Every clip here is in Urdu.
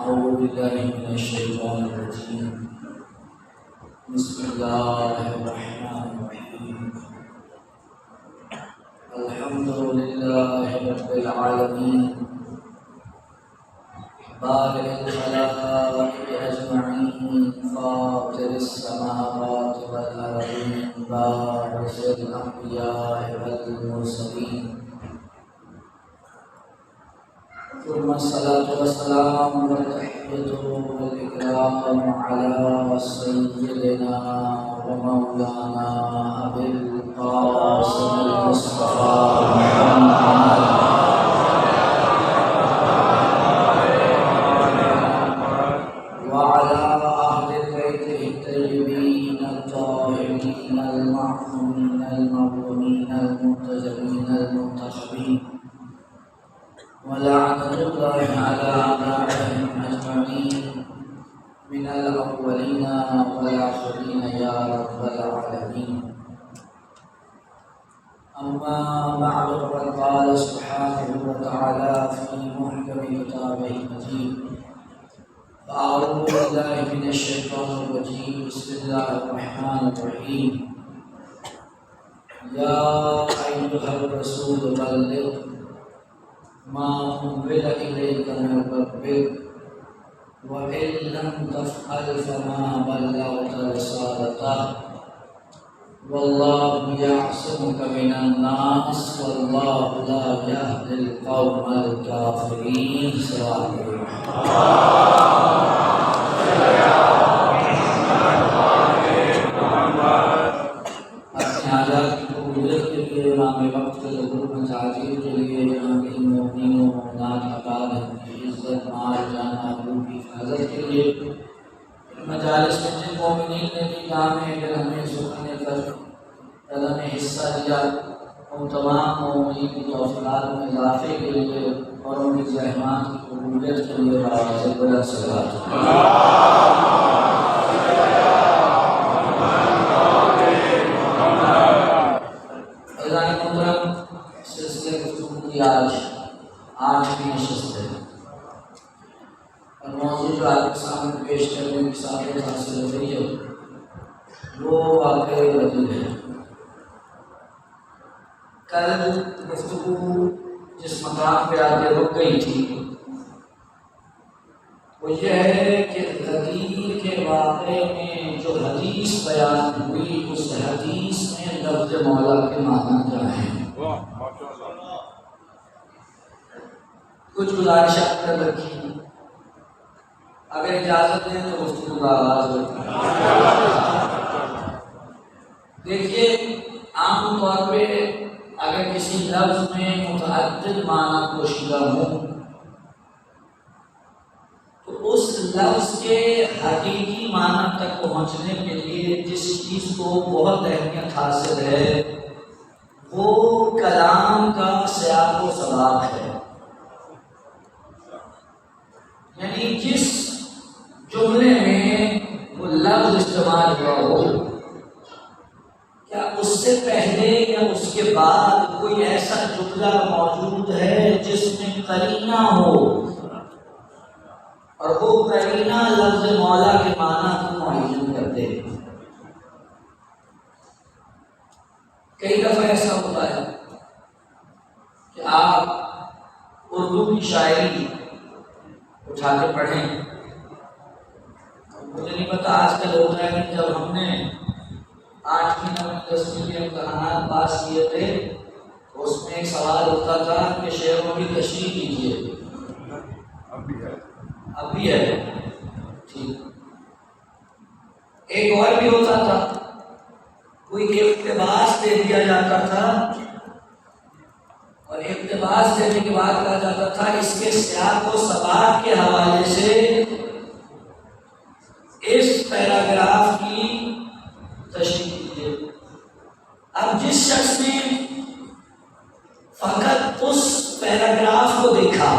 أعوذ بالله من الشيطان الرجيم بسم الله الرحمن الرحيم الحمد لله رب العالمين بارئ الخلائق أجمعين فاطر السماوات والأرضين بارئ الأنبياء والمرسلين ثم الصلاة والسلام والتحية والإكرام على سيدنا ومولانا أبي القاسم المصطفى محمد وعلى أهل بيته الطيبين الطاهرين المعصومين المظلومين المنتجبين المنتخبين ولعنة الله على أعدائهم أجمعين من الأولين والآخرين يا رب العالمين. أما بعد فقد قال سبحانه وتعالى في محكم كتابه المجيد فأعوذ بالله من الشيطان الرجيم بسم الله الرحمن الرحيم يا أيها الرسول بلغ ما أنزل إليك من ربك وإن لم تفعل فما بلغت رسالته والله يعصمك من الناس والله لا يهدي القوم الكافرين. اپنے حالات کی قبولیت کے لیے امام وقت کے ظہور میں تعظیم کے لیے جہاں کے مومنین و مومنات آباد ہیں کی عزت مال جان آبرو کی حفاظت کے لیے مجالس میں جن مومنین نے بھی کام ہے کہ ہمیں سکھنے کر قدم حصہ دیا ان تمام مومنین کی توفیقات میں اضافے کے لیے اور ان کی زحمات کی قبولیت کے لیے آواز بلند صلوات آج کی نشست ہے اور موضوع جو آپ کے سامنے پیش کرنے کی سعادت حاصل ہو رہی ہے وہ واقعی بدل ہے. کل گفتگو جس مقام پہ آگے رک گئی تھی وہ یہ ہے کہ غدیر کے واقعے میں جو حدیث بیان ہوئی اس حدیث میں لفظ مولا کے معنی کیا ہیں. کچھ گزارشات کر رکھی اگر اجازت دیں تو گفتگو کا آغاز ہوتا ہے. دیکھیے عام طور پہ اگر کسی لفظ میں متعدد معنی پوشیدہ ہوں تو اس لفظ کے حقیقی معنی تک پہنچنے کے لیے جس چیز کو بہت اہمیت حاصل ہے وہ کلام کا سیاق و سباق ہے. یعنی جس جملے میں وہ لفظ استعمال ہوا ہو کیا اس سے پہلے یا اس کے بعد کوئی ایسا جملہ موجود ہے جس میں قرینہ ہو اور وہ قرینہ لفظ مولا کے معنی کو معین کر دے. کئی دفعہ ایسا ہوتا ہے کہ آپ اردو کی شاعری اٹھا کے پڑھیں. مجھے نہیں پتا آج کل ہوتا ہے کہ جب ہم نے 8ویں 9ویں 10ویں کے امتحانات پاس کیے تھے تو اس میں ایک سوال ہوتا تھا کہ شعروں کی تشریح کیجیے. اب بھی ہے ٹھیک. ایک اور بھی ہوتا تھا کوئی اقتباس دے دیا جاتا تھا اور اقتباس دینے کے بعد کہا جاتا تھا اس کے سیاق و سباق کے حوالے سے اس پیراگراف کی تشریح کیجیے. اب جس شخص نے فقط اس پیراگراف کو دیکھا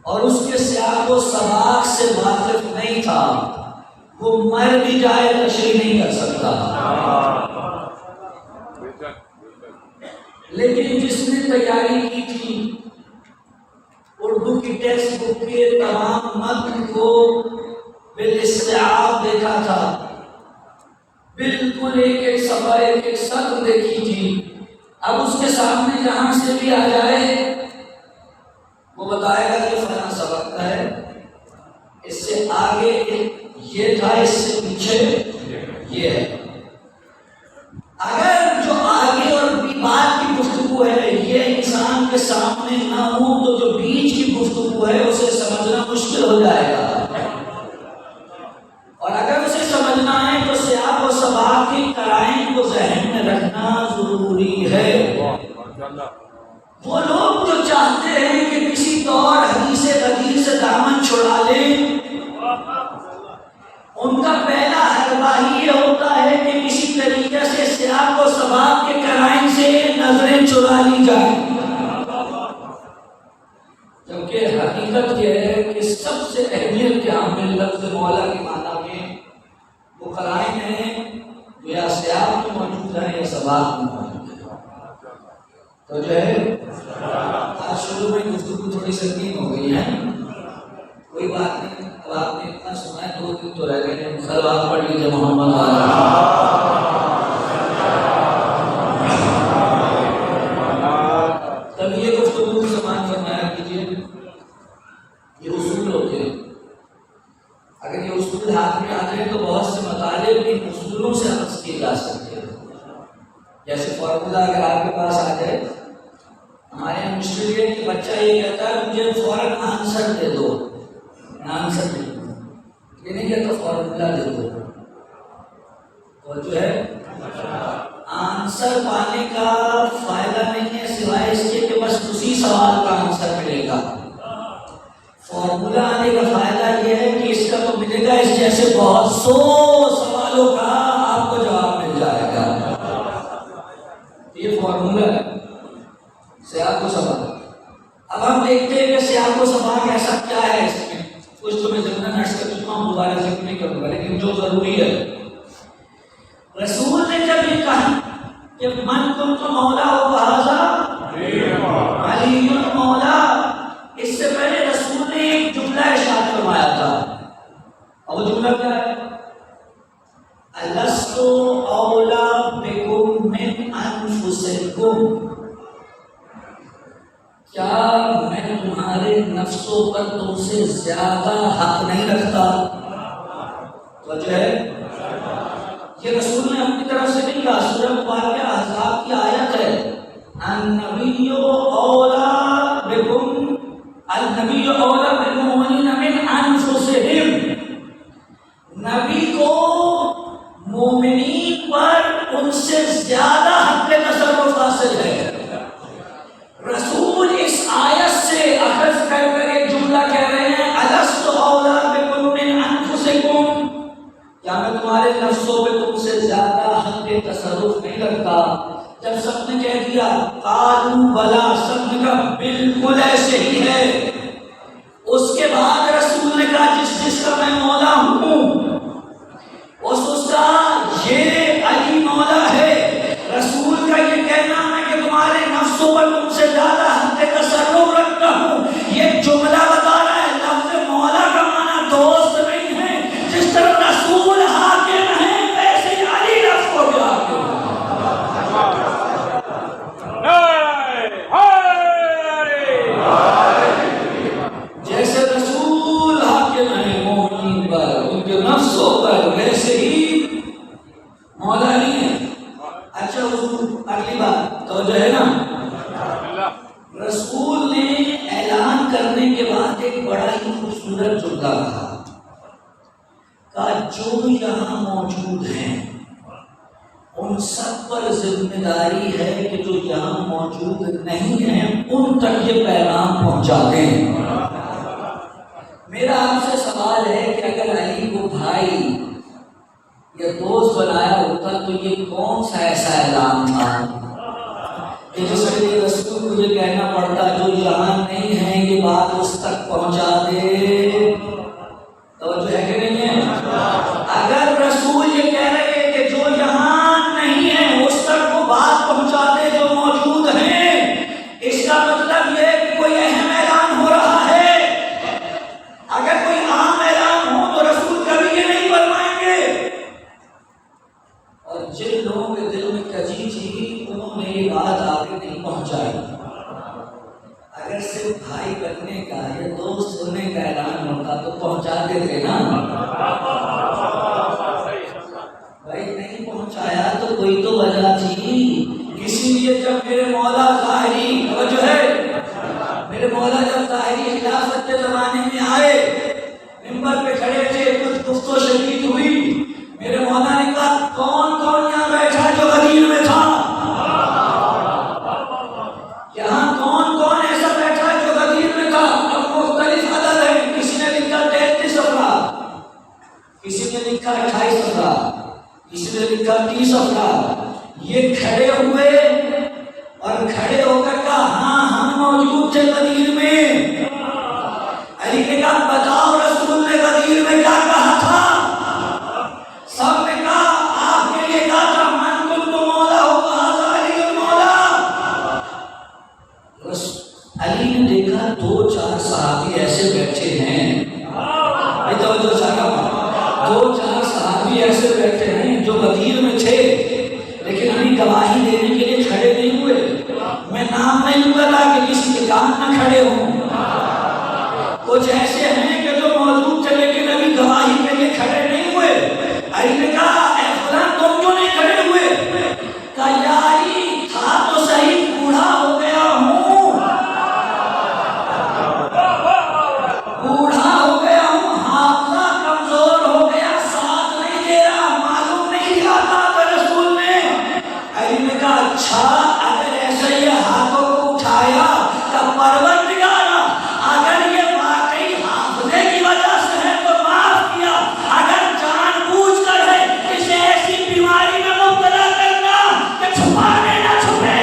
اور اس کے سیاق و سباق سے واقف نہیں تھا وہ مر بھی جائے تشریح نہیں کر سکتا. لیکن جس نے تیاری کی تھی اردو کی ٹیکسٹ بک کے تمام متن کو بالاستیعاب دیکھا تھا، بالکل ایک ایک صفحہ ایک ایک سطر دیکھی تھی۔ اب اس کے سامنے جہاں سے بھی آ جائے وہ بتائے گا کہ فلاں سبق کا ہے، اس سے آگے یہ تھا، اس سے پیچھے یہ ہے۔ اگر جو آگے اور بعد کی گفتگو ہے یہ انسان کے سامنے نہ ہو تو جو بیچ کی گفتگو ہے اسے سمجھنا مشکل ہو جائے گا، اور اگر اسے سمجھنا ہے تو سیاق و سباق کی قرائن کو ذہن میں رکھنا ضروری ہے۔ وہ لوگ جو چاہتے ہیں کہ کسی طور حدیث قدیر سے دامن چھڑا لیں، ان کا پہلا حربہ ہی یہ ہوتا ہے کہ کسی طریقے سے سیاق و سباق کے قرائن سے نظریں چرا لی جائیں، جبکہ حقیقت یہ ہے کہ سب سے اہمیت کے حامل لفظ مولا کے معنی میں وہ قرائن ہیں جو یا سیاق میں موجود ہیں یا سباق میں موجود ہیں۔ تو جو ہے آج شروع میں گفتگو تھوڑی سنگین ہو گئی ہے، کوئی بات نہیں، اب آپ نے اتنا سنا ہے، 2 دن تو رہ گئے ہیں، صلوات پڑھ لیجیے محمد تب یہ گفتگو سمان فرمایا کیجیے۔ یہ اصول ہوتے ہیں، اگر یہ اصول ہاتھ میں آ جائے تو بہت سے مطالب ان اصولوں سے حفظ کیے جا سکتے ہیں۔ جیسے فارمولا اگر آپ کے پاس آ جائے، ہمارے یہاں مشکل ہے کہ بچہ یہ کہتا ہے مجھے فوراً آنسر دے دو، آنسر دے دو، یہ نہیں کہتا فارمولا دے دو، اور جو ہے آنسر پانے کا فائدہ نہیں ہے سوائے اس کے کہ بس اسی سوال کا آنسر ملے گا۔ فارمولا آنے کا فائدہ یہ ہے کہ اس کا تو ملے گا، اس جیسے بہت سو سوالوں کا آپ کو جواب مل جائے گا۔ یہ فارمولا ہے سیاق و سباق۔ اب ہم دیکھتے ہیں کہ سیاق و سباق ایسا کیا ہے، اس میں کچھ تو میں ضمن عرض کر چکا ہوں، دوبارہ ذکر نہیں کروں گا، لیکن جو ضروری ہے، رسول نے جب یہ کہا کہ من کنت مولا فہذا علی مولا، اس سے پہلے رسول نے ایک جملہ ارشاد فرمایا تھا، اور وہ جملہ کیا ہے؟ الست اولا بکم من انفسکم، کیا میں تمہارے نفسوں پر تم سے زیادہ حق نہیں رکھتا؟ وجہ ہے یہ رسول نے اپنی طرف سے نہیں کہا، سورہ مبارکہ احزاب کی آیت ہے، النبی اولا بکم، النبی اولا بالمؤمنین من انفسہم، نبی کو مومنین پر ان سے زیادہ حق تصرف حاصل ہے۔ رسول اس آیت سے اخذ کر کر ایک جملہ کہہ رہے ہیں، الست اولا بکم من انفسکم، کیا میں تمہارے نفسوں پہ تم سے زیادہ حق تصرف نہیں رکھتا؟ جب سب نے کہہ دیا قالوا بلا، سب نے کہا بالکل ایسے ہی ہے، اس کے بعد رسول نے کہا جس کا میں مولا ہوں اس کا یہ علی مولا ہے۔ رسول کا یہ کہنا ہے کہ تمہارے نفسوں پر تم سے زیادہ حق تصرف رکھتا ہوں، یہ جملہ بتا رہا ہے، لفظ مولا کا معنی دوست نہیں ہے، جس طرح رسول حاکم ہے ویسے ہی علی لفظ کو بھی حاکم ہے۔ جیسے رسول حاکم ہے مومنین پر، ان کے نفسوں پر، ویسے ہی مولا نہیں ہے۔ اچھا حضور اگلی بات تو جو ہے نا، رسول نے اعلان کرنے کے بعد ایک بڑا ہی خوبصورت جملہ کہا، جو یہاں موجود ہیں ان سب پر ذمہ داری ہے کہ جو یہاں موجود نہیں ہیں ان تک یہ پیغام پہنچا دیں۔ میرا آپ سے سوال ہے کہ اگر علی کو بھائی یا دوست بنایا ہوتا تو یہ کون سا ایسا اعلان تھا کہ جس کے لیے رسول کو یہ کہنا پڑتا جو یہاں نہیں ہے یہ بات اس تک پہنچا دے؟ توجہ ہے کہ نہیں ہے؟ اگر رسول یہ کہہ رہے ہیں کہ جو یہاں نہیں ہے اس تک وہ بات پہنچا دے جو موجود ہیں، اس کا مطلب یہ ہے کہ کوئی اہم اعلان ہو رہا کسی نے لکھا 28 افراد، کسی نے لکھا 30 افراد، یہ کھڑے ہوئے اور کھڑے ہو کر کہا ہاں ہم موجود تھے غدیر میں۔ علی نے کہا بتاؤ رسول نے غدیر میں کیا کہا تھا؟ سب نے کہا آپ کے لیے کہا تھا من کنت مولا ہو فہذا علی المولا۔ علی نے دیکھا 2-4 صحابی ایسے بیٹھے ہیں، توجہ سارا 2-4 صحابی ایسے بیٹھے ہیں جو غدیر میں تھے لیکن ابھی گواہی دینے کے لیے کھڑے نہیں ہوئے۔ میں نام نہیں لوں گا تاکہ کسی کے کان نہ کھڑے ہوں۔ کچھ ایسے ہیں کہ جو موجود تھے لیکن ابھی گواہی کے لیے کھڑے نہیں ہوئے۔ علی نے کہا اے فلاں تم کیوں نہیں کھڑے ہوئے؟ کہا یا علی تھا تو صحیح بوڑھا ہو گیا ہوں، بوڑھا ہو گیا ہوں، حافظہ کمزور ہو گیا، ساتھ نہیں دے رہا، معلوم نہیں آتا تھا رسول نے۔ علی نے کہا اچھا اگر ایسا یہ ہاتھوں کو اٹھایا تو پروردگارا اگر یہ واقعی حافظے کی وجہ سے ہے تو معاف کیا، اگر جان بوجھ کر ہے اسے ایسی بیماری میں مبتلا کرنا کہ چھپانے نہ چھپے۔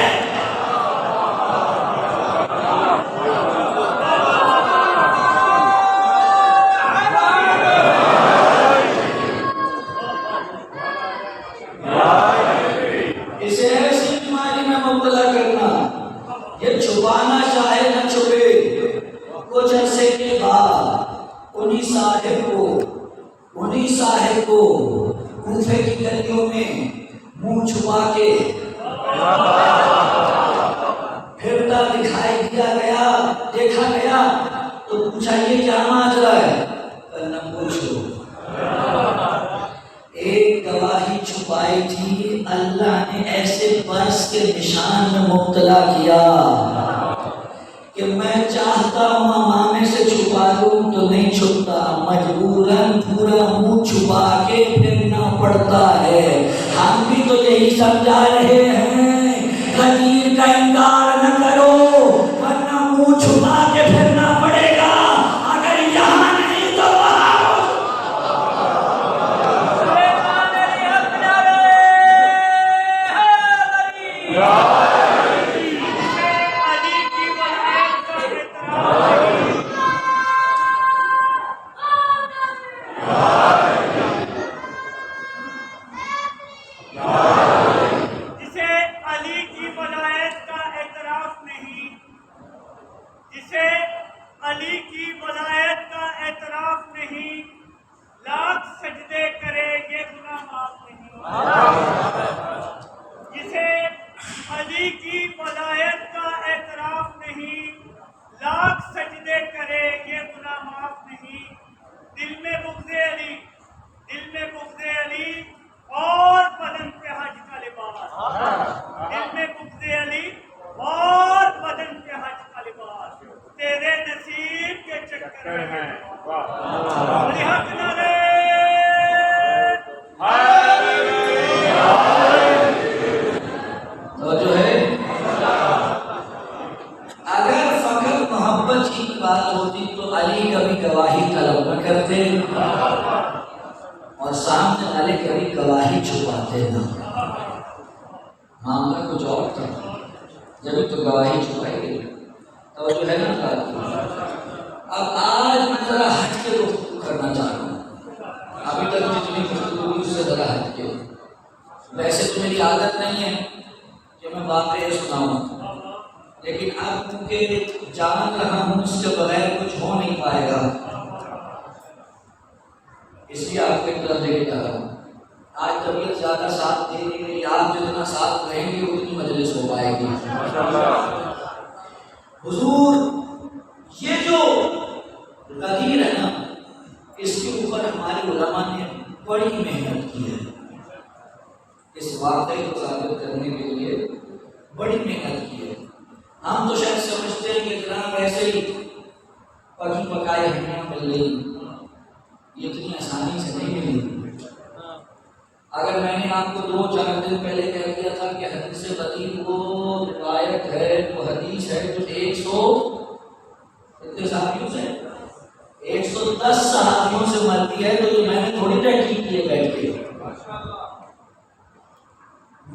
اسے ایسی بیماری میں مبتلا کرنا، یہ چھپانا چاہے نہ چھپے۔ کچھ عرصے کے بعد انہی صاحب کو کوفے کی گلیوں میں منہ چھپا کے پھرتا دکھائی دیکھا گیا تو پوچھا یہ کیا ماجرا ہے؟ نہ پوچھو، ایک گواہی چھپائی تھی، اللہ نے ایسے برس کے نشان میں مبتلا کیا کہ میں چاہتا ہوں امامے سے چھپا لوں تو نہیں چھپتا، مجبوراً پورا منہ چھپا کے پھرنا پڑتا ہے۔ ہم بھی تو یہی سمجھا رہے ہیں غدیر کا انکار نہ کرو ورنہ منہ چھپا کے پھرنا پڑے گا، اگر یہاں نہیں تو وہاں۔ اور سامنے والے کبھی گواہی چھپاتے نہ، معاملہ کچھ اور تھا، جب تو گواہی چھپائی گئی توجہ ہے نا۔ اب آج میں ذرا ہٹ کے گفتگو کرنا چاہتا ہوں، ابھی تک جتنی گفتگو ہوئی اس سے ذرا ہٹ کے۔ ویسے تو میری عادت نہیں ہے کہ میں واقعے سناؤں، لیکن اب کیونکہ جان رہا ہوں اس کے بغیر کچھ ہو نہیں پائے گا، اس لیے آپ کو ایک طرف لے کے جا رہا ہوں۔ آج طبیعت زیادہ ساتھ دے نہیں رہی، آپ جتنا ساتھ رہیں گے اتنی مجلس ہو پائے گی۔ حضور یہ جو غدیر ہے نا، اس کے اوپر ہمارے علماء نے بڑی محنت کی ہے، اس واقعے کو ثابت کرنے کے لیے بڑی محنت کی ہے۔ ہم تو شاید سمجھتے ہیں کہ جناب ایسے ہی پکی پکائے ہمیں مل گئی، یہ اتنی آسانی سے نہیں ملی۔ اگر میں نے آپ کو 2-4 دن پہلے کہہ دیا تھا کہ حدیث غدیر وہ روایت ہے، وہ حدیث ہے جو 110 صحابیوں سے ملتی ہے، تو یہ میں نے تھوڑی طے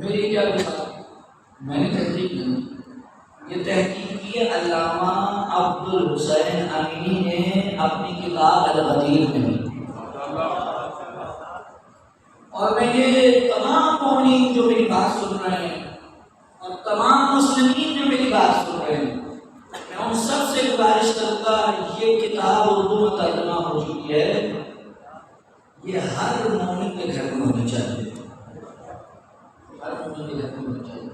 میری کیا مثال، میں نے تحقیق کی، یہ تحقیق کی علامہ عبد الحسین امینی نے اپنی کتاب الغدیر میں، اور میں یہ تمام مومنین جو میری بات سن رہے ہیں اور تمام مسلمین جو میری بات سن رہے ہیں، میں ان سب سے گزارش کروں گا، یہ کتاب اردو میں ترجمہ ہو چکی ہے، یہ ہر مومن کے گھر میں ہونی چاہیے، ہر مومن کے گھر میں ہونی چاہیے،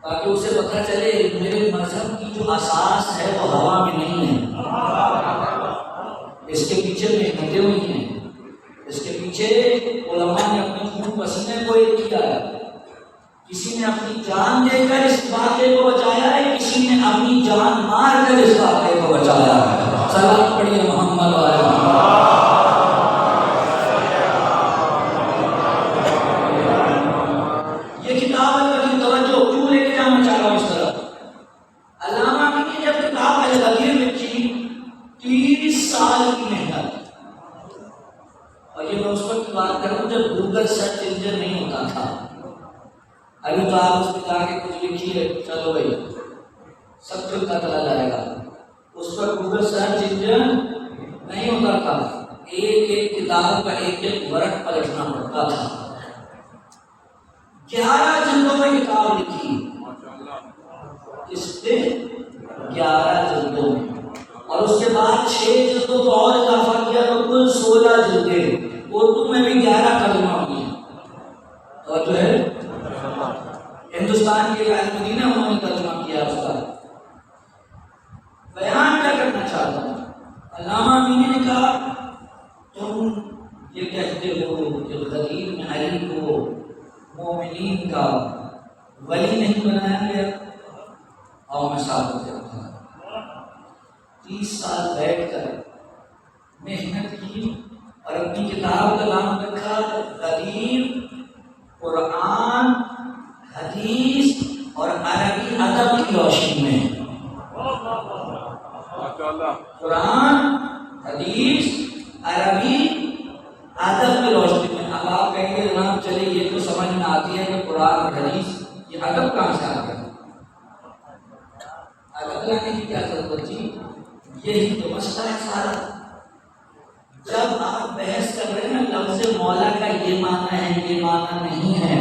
تاکہ اسے پتہ چلے میرے مذہب کی جو اساس ہے وہ ہوا میں نہیں ہے، اس کے پیچھے محنتیں ہوئی ہیں، اس کے پیچھے علماء نے اپنے خون پسینے کو ایک کیا ہے، کسی نے اپنی جان دے کر اس واقعے کو بچایا ہے، کسی نے اپنی جان مار کر اس واقعے کو بچایا ہے۔ سلام پڑھیے محمد والے محمد۔ یہ کتاب الغدیر، توجہ کیوں لے کے جانا چاہ رہا ہوں اس طرح، علامہ نے جب کتاب الغدیر لکھی 30 سال کی محنت، اور یہ میں اس وقت کی بات کر رہا ہوں جب گوگل سرچ انجن نہیں ہوتا تھا، ابھی تو آپ اس میں جا کے کچھ لکھیے چلو بھائی سب کچھ پتہ چلا جائے گا، اس پر گوگل سرچ انجن نہیں ہوتا تھا، ایک ایک کتاب کا ایک ایک ورق پلٹنا پڑتا تھا، 11 جلدوں میں کتاب لکھی، اس پہ 11 جلدوں میں، اور اس کے بعد 6 جلدوں کو اور اضافہ کیا تو کل 16 جلدیں، اردو میں بھی 11 ترجمہ ہوئی، اور جو ہے ہندوستان کے اہل مدینہ انہوں نے ترجمہ کیا اس کا۔ بیان کیا کرنا چاہتا ہوں، علامہ امینی نے کہا تم یہ کہتے ہو کہ غدیر میں علی کو مومنین کا ولی نہیں بنایا گیا، اور میں ثابت کرتا ہوں 30 سال بیٹھ کر محنت کی اور اپنی کتاب کا نام رکھا غدیر، قرآن، حدیث اور عربی ادب کی روشنی میں، قرآن، حدیث، عربی ادب کی روشنی میں۔ اب آپ کہیں گے جناب چلے یہ تو سمجھ میں آتی ہے کہ قرآن اور حدیث، یہ ادب کہاں سے آ گیا، ادب لانے کی کیا ضرورت تھی، یہی تو مسئلہ ہے سارا۔ جب آپ بحث کر رہے ہیں لفظ مولا کا یہ معنی ہے یہ معنی نہیں ہے،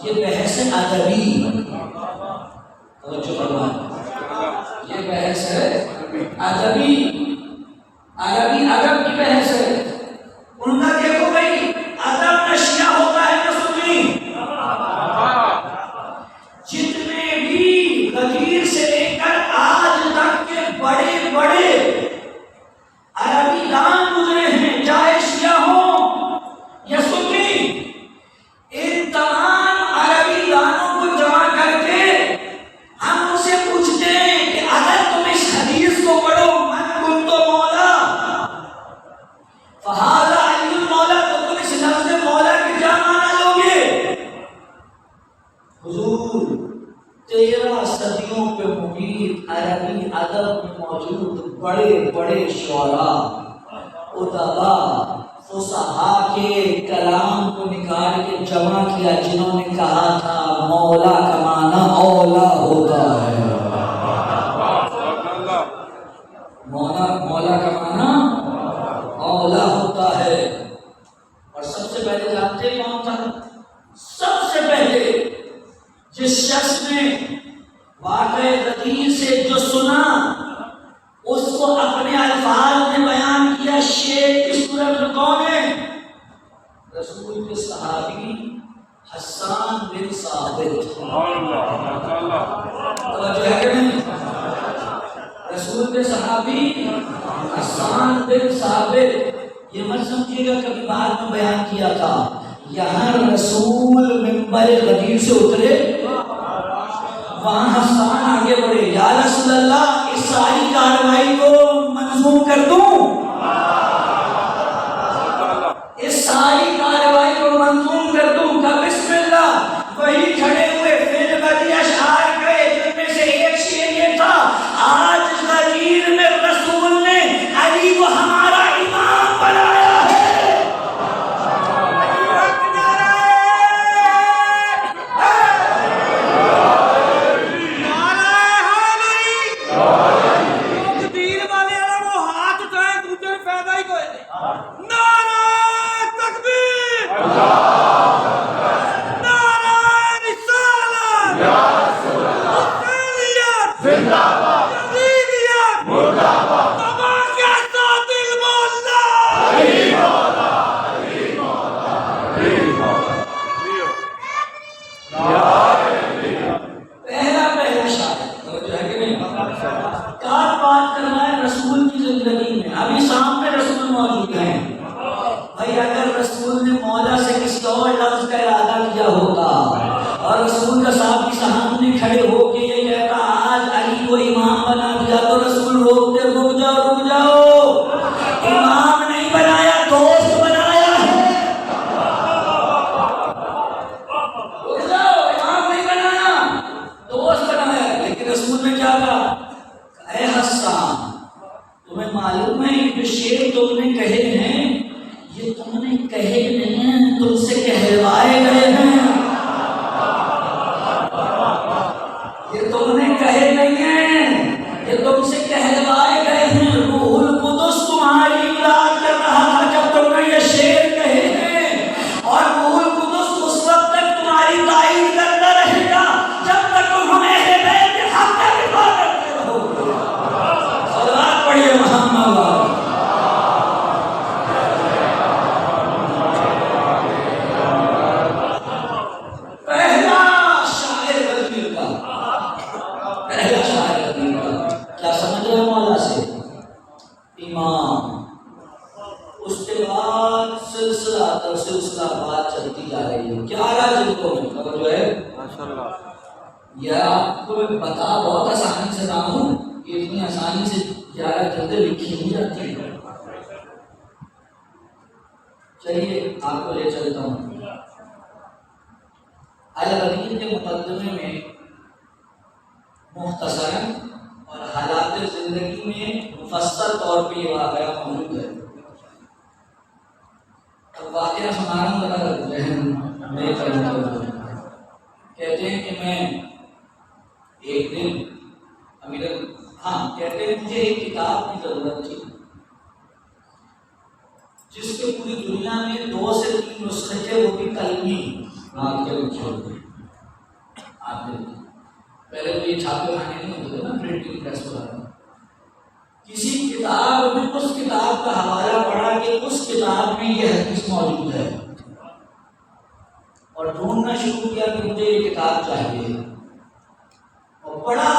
یہ بحث ادبی، توجہ فرمائیں، یہ بحث ہے ادبی، عربی ادب کی بحث ہے۔ ان کا دیکھو بھائی ادب نشیہ ہوتا ہے نہ سنی، جتنے بھی غدیر سے لے کر آج تک کے بڑے بڑے عربی دان گزرے ہیں، چاہے شیعہ ہوں یا سنی، ان تمام عربی دانوں کو جمع کر کے ہم ان سے پوچھتے ہیں کہ اگر تم اس حدیث کو پڑھو من کنت مولا فہذا علی المولا، تو تم اس لفظ مولا کے کیا معنی لو گے؟ حضور 13 صدیوں پہ محیط عربی ادب میں موجود بڑے بڑے شعراء، ادبا، فصحاء کے کلام کو نکال کے جمع کیا، جنہوں نے کہا تھا مولا کا معنی اولا ہوتا ہے، مولا کا معنی اولا ہوتا ہے۔ اور سب سے پہلے جانتے کون تھا؟ سب سے پہلے جس شخص نے واقعہ غدیر سے جو سنا اس کو اپنے الفاظ میں بیان کیا شعر کی صورت میں، کون ہے؟ رسول کے صحابی حسان بن ثابت، توجہ ہے کہ نہیں؟ رسول کے صحابی حسان بن ثابت، یہ مت سمجھیے گا کبھی بعد میں بیان کیا تھا، یہاں رسول منبر غدیر سے اترے، وہاں حسان آگے بڑھے، یا رسول اللہ اس ساری کاروائی کو منظوم کر دوں، اس ساری کاروائی کو منظوم کر دوں، کا بسم اللہ، وہی کھڑے ہوئے پھر بدی اشعار گئے، جن میں سے ایک شعر یہ تھا، آج غدیر میں رسول نے علی کو ہمارا امام بنایا ہے، اگر رسول نے مولا سے کسی اور لفظ کا ارادہ کیا ہوتا اور رسول کا صاحب کے سامنے کھڑے ہو کے یہ کہتا آج علی کو امام بنا دیا تو رسول روکتے رک جاؤ امام نہیں بنایا دوست بنایا ہے. رک جاؤ امام نہیں بنایا دوست بنایا ہے. لیکن رسول نے کیا کہا اے حسان تمہیں معلوم ہے جو شعر تم نے کہے ہیں یہ تم نے کہے نہیں ہیں تم سے کہلوائے گئے ہیں. یہ تم نے کہے نہیں ہیں یہ تم سے کہلوائے گئے ہیں. روح القدس تمہاری امداد کر رہا تھا جب تم نے یہ شعر کہے ہیں اور روح القدس اس وقت تک تمہاری تائید کرتا رہے گا جب تک تم ہمیں اہل بیت کے حق کا دفاع کرتے رہو. صلوات پڑھیے محمد سلسلہ بات چلتی جا رہی ہے. 11 جلدوں میں جو ہے یہ آپ کو میں بتا بہت آسانی سے رہا ہوں کہ اتنی آسانی سے 11 جلدیں لکھی نہیں جاتی ہیں. چلیے آپ کو لے چلتا ہوں. الغنی کے مقدمے میں مختصراً اور حالات زندگی میں مفصل طور پہ یہ واقعہ موجود ہے. اب واقعہ سنانا بڑا ذہن میں کہتے ہیں کہ میں ایک دن کہتے ہیں مجھے ایک کتاب کی ضرورت تھی جس کے پوری دنیا میں 2 سے 3 نسخے تھے وہ بھی قلمی رات کے لکھے ہوتے پہلے تو یہ چھاپے خانے نہیں ہوتے نا پرنٹنگ پریس وغیرہ. کسی کتاب میں اس کتاب کا حوالہ پڑھا کہ اس کتاب میں یہ حدیث موجود ہے اور ڈھونڈنا شروع کیا کہ مجھے یہ کتاب چاہیے اور بڑا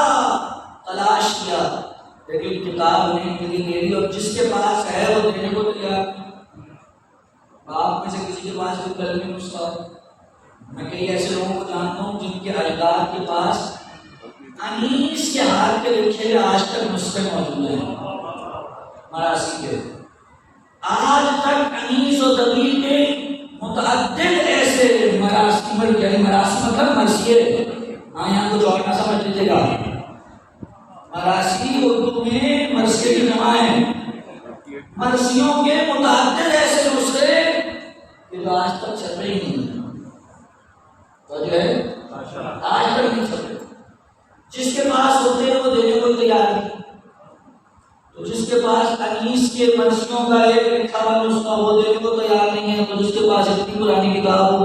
تلاش کیا لیکن کتاب نہیں ملی میری. اور جس کے پاس ہے وہ دینے کو تیار. آپ میں سے کسی کے پاس کوئی قلمی نسخہ ہو. میں کئی ایسے لوگوں کو جانتا ہوں جن کے اجداد کے پاس انیس کے ہاتھ کے لکھے ہوئے آج تک نسخے موجود ہیں مراسی کے. آج تک انیس و دبیر کے متعدد ایسے مراسی مطلب مرثیے یہاں کچھ اور نہ سمجھ لیجیے گا. مراسی اردو میں مرثیے کی جمع ہے. مرثیوں کے متعدد ایسے نسخے کہ جو آج تک چھپے ہی نہیں تو جو ہے آج تک نہیں چھپے. جس کے پاس ہوتے ہیں وہ دینے کو تیار نہیں. تو جس کے پاس انیس کے مرثیوں کا ایک لکھا ہوا نسخہ وہ دینے کو تیار نہیں ہے تو جس کے پاس اتنی پرانی کتاب ہو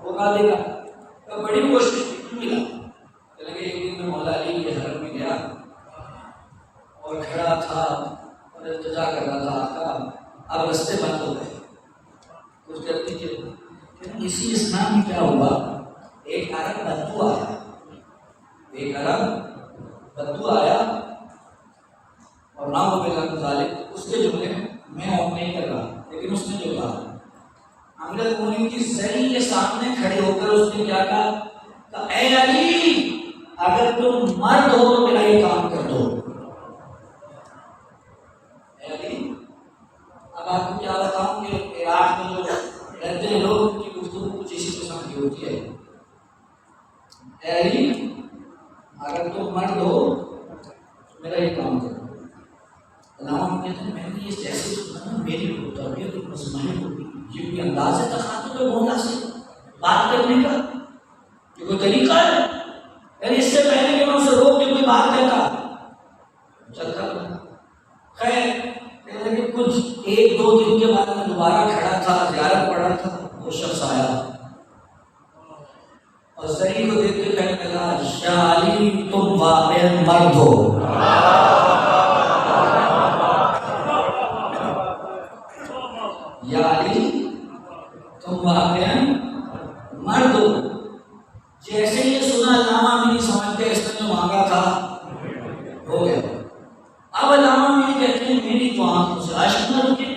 وہ کہا دے گا. بڑی کوشش ملا. ایک دن میں مولا علی کے حرم میں گیا اور کھڑا تھا اور التجا کر رہا تھا آقا اب رستے بند ہو گئے کچھ کر دیجیے. اسی اسلام میں کیا ہوا ایک عرب بدو آیا اور نام و بلا مظالم اس کے جملے میں اور نہیں کر رہا لیکن اس نے جو کہا امیر المومنین کی زری کے سامنے کھڑے ہو کر اس نے کیا کہا اے علی اگر تم مرد ہو تو میرا یہ کام کر دو. اے علی اب آپ کو کیا بتاؤں کہ عراق میں جو رہتے ہیں لوگ ان کی گفتگو کچھ اسی قسم کی ہوتی ہے. اے علی اگر تم مرد ہو میرا یہ کام کرو. علامہ کہتے ہیں میں نے یہ جیسے سنا میری تربیت اور مسلمان کو یہ کوئی انداز ہے تخاطب مولا سے بات کرنے کا یہ کوئی طریقہ ہے. یعنی اس سے پہلے کہ میں اسے روک کے کوئی بات کہتا چلتا رہا. خیر لیکن کچھ 1-2 دن کے بعد میں دوبارہ کھڑا تھا زیارت پڑھ رہا تھا وہ شخص آیا اور زری کو دیکھ کے کہنے لگا یا علی تم واقعا مرد ہو. یا علی تم واقعا مرد ہو. جیسے یہ سنا علامہ میں نہیں سمجھتے اس نے جو مانگا تھا ہو گیا. اب علامہ میں کہتے ہیں میری تو آنکھوں سے اشک نہ رکے.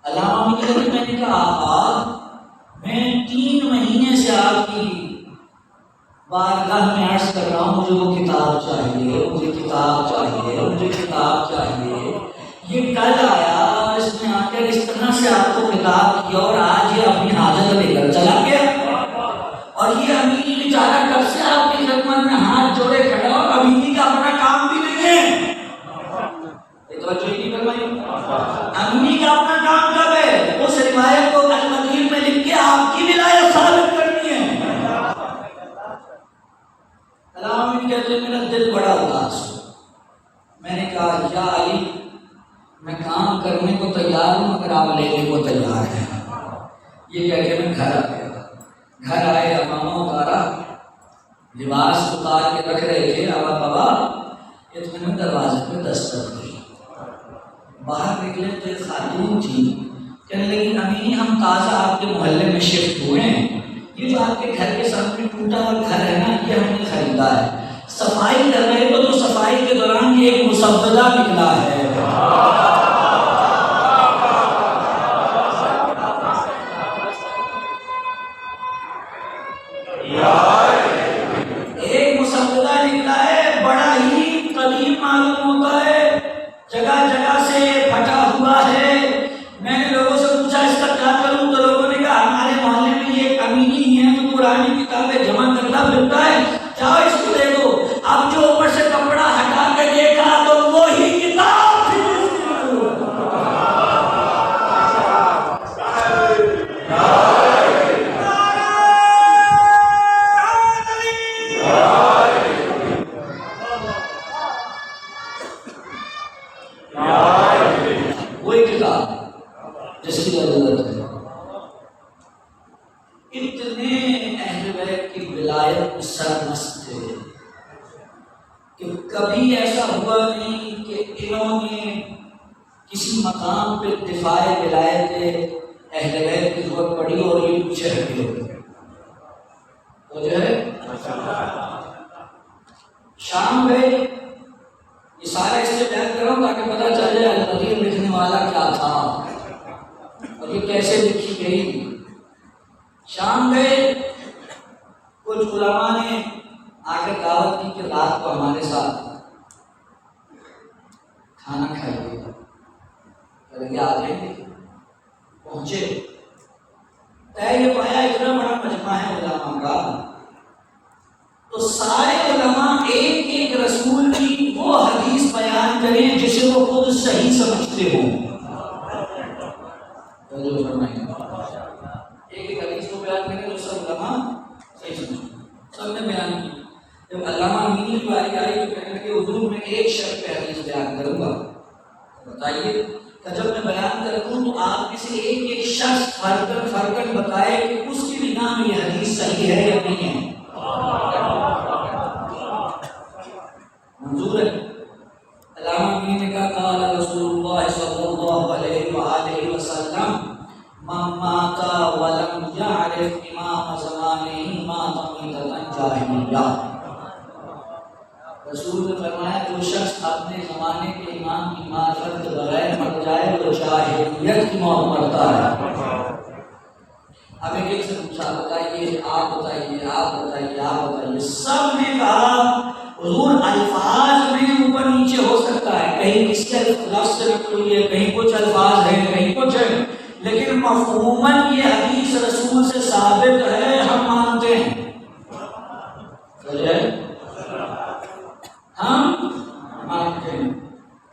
علامہ مجھے لگی، میں نے کہا آقا میں 3 مہینے سے آپ کی بارگاہ میں عرض کر رہا ہوں مجھے وہ کتاب چاہیے، مجھے کتاب چاہیے، مجھے کتاب چاہیے، یہ کل آیا اور اس نے آ کر اس طرح سے آپ کو خطاب کیا اور آج یہ اپنی حاجت لے کر چلا گیا، اور یہ امینی بیچارہ کب سے آپ کی خدمت میں ہاتھ جوڑے کھڑا اور امینی کا اپنا کام بھی نہیں ہے۔ توجہ ہی نہیں فرمائی، امینی کا اپنا کام کب ہے؟ اس روایت کو المدین میں لکھ کے آپ کی ولایت ثابت کرنی ہے۔ علامہ کہتے ہیں میرا دل بڑا اداس ہوا، میں نے کہا یا علی میں کام کرنے کو تیار ہوں اگر آپ لینے کو تیار ہیں۔ یہ کہہ کے میں گھر آ گیا، گھر آئے امامہ اتارا، لباس اتار کے رکھ رہے تھے، آبا بابا اتنے میں دروازے پہ دستک ہوئی، باہر نکلے تو ایک خاتون تھی، کہنے لگی امینی ہم تازہ آپ کے محلے میں شفٹ ہوئے ہیں، یہ جو آپ کے گھر کے سامنے ٹوٹا ہوا گھر ہے نا یہ ہم نے خریدا ہے، صفائی کر رہے تو صفائی کے دوران یہ ایک مسودہ نکلا ہے، ایک مسودہ نکلا ہے، بڑا ہی قدیم معلوم ہوتا ہے، جگہ جگہ سے پھٹا ہوا ہے۔ میں نے لوگوں سے پوچھا اس کا کیا کروں تو لوگوں نے کہا ہمارے محلے میں یہ امینی ہے تو پرانی کتابیں جمع کرتا پھرتا ہے، جاؤ اس کو دے دو۔ اب جو اوپر سے کپڑا ہٹا کے دیکھا تو وہی کتاب تھی جس کی ضرورت تھی۔ وہی کتاب جس کی ضرورت ہے۔ اتنے اہل بیت کی ولایت سرمست تھے کہ کبھی ایسا ہوا نہیں کہ انہوں نے کسی مقام پہ دفاع ولایت اہل بیت کی ضرورت پڑی اور یہ پیچھے ہٹے ہوئے، تو جو ہے شام گئے، یہ سارا اس لیے بیان کر رہا ہوں تاکہ پتہ چل جائے القدیر لکھنے والا کیا تھا اور یہ کیسے لکھی گئی۔ شام گئے، کچھ علماء نے آ کے دعوت کی کہ رات کو ہمارے ساتھ کھانا کھائیے، کہ آ جائیں گے، پہنچے، طے یہ پایا اتنا بڑا مجمع ہے علماء کا تو سارے علماء ایک ایک رسول کی وہ حدیث بیان کریں جسے وہ خود صحیح سمجھتے ہوں۔ ایک ایک حدیث کو بیان کریں جو سب علماء صحیح سمجھتے، سب نے بیان کی۔ جب علامہ امینی کی باری آئی تو کہنے لگے حضور میں ایک شرط پہ حدیث بیان کروں گا، بتائیے۔ کہ جب میں بیان کروں تو آپ میں سے ایک ایک شخص فرقاً بتائے کہ اس کی نگاہ میں یہ حدیث صحیح ہے یا نہیں ہے۔ منظور ہے؟ علامہ امینی نے کہا قال رسول اللہ صلی اللہ علیہ وآلہ وسلم من مات ولم يعرف امام زمانه مات میتۃ جاہلیہ۔ رسول نے فرمایا جو شخص اپنے زمانے کے امام کی معرفت کے بغیر مر جائے وہ جاہلیت کی موت مرتا ہے۔ اب ایک ایک سے پوچھا بتائیے، آپ بتائیے، آپ بتائیے، آپ بتائیے، سب نے کہا حضور الفاظ میں اوپر نیچے ہو سکتا ہے، کہیں کس کے لفظ سے نکلی ہے، کہیں کچھ الفاظ ہیں، کہیں کچھ ہے، لیکن مفہوماً یہ حدیث رسول سے ثابت ہے، ہم مانتے ہیں، ہم مانتے ہیں۔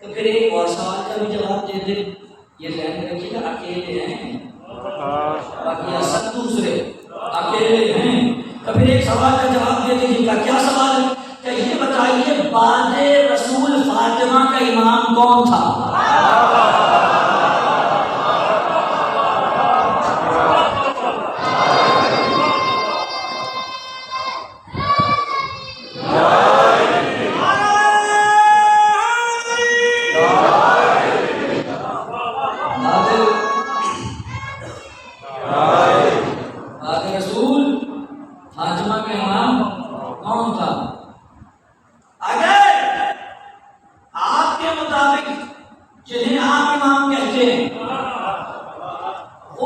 تو پھر ایک اور سوال کا بھی جواب دے دیں، یہ ذہن رکھیے گا اکیلے ہیں باقی سب دوسرے اکیلے ہیں، تو پھر ایک سوال کا جواب دے دیجیے گا۔ کیا سوال ہے؟ کہ یہ بتائیے بعد رسول فاطمہ کا امام کون تھا؟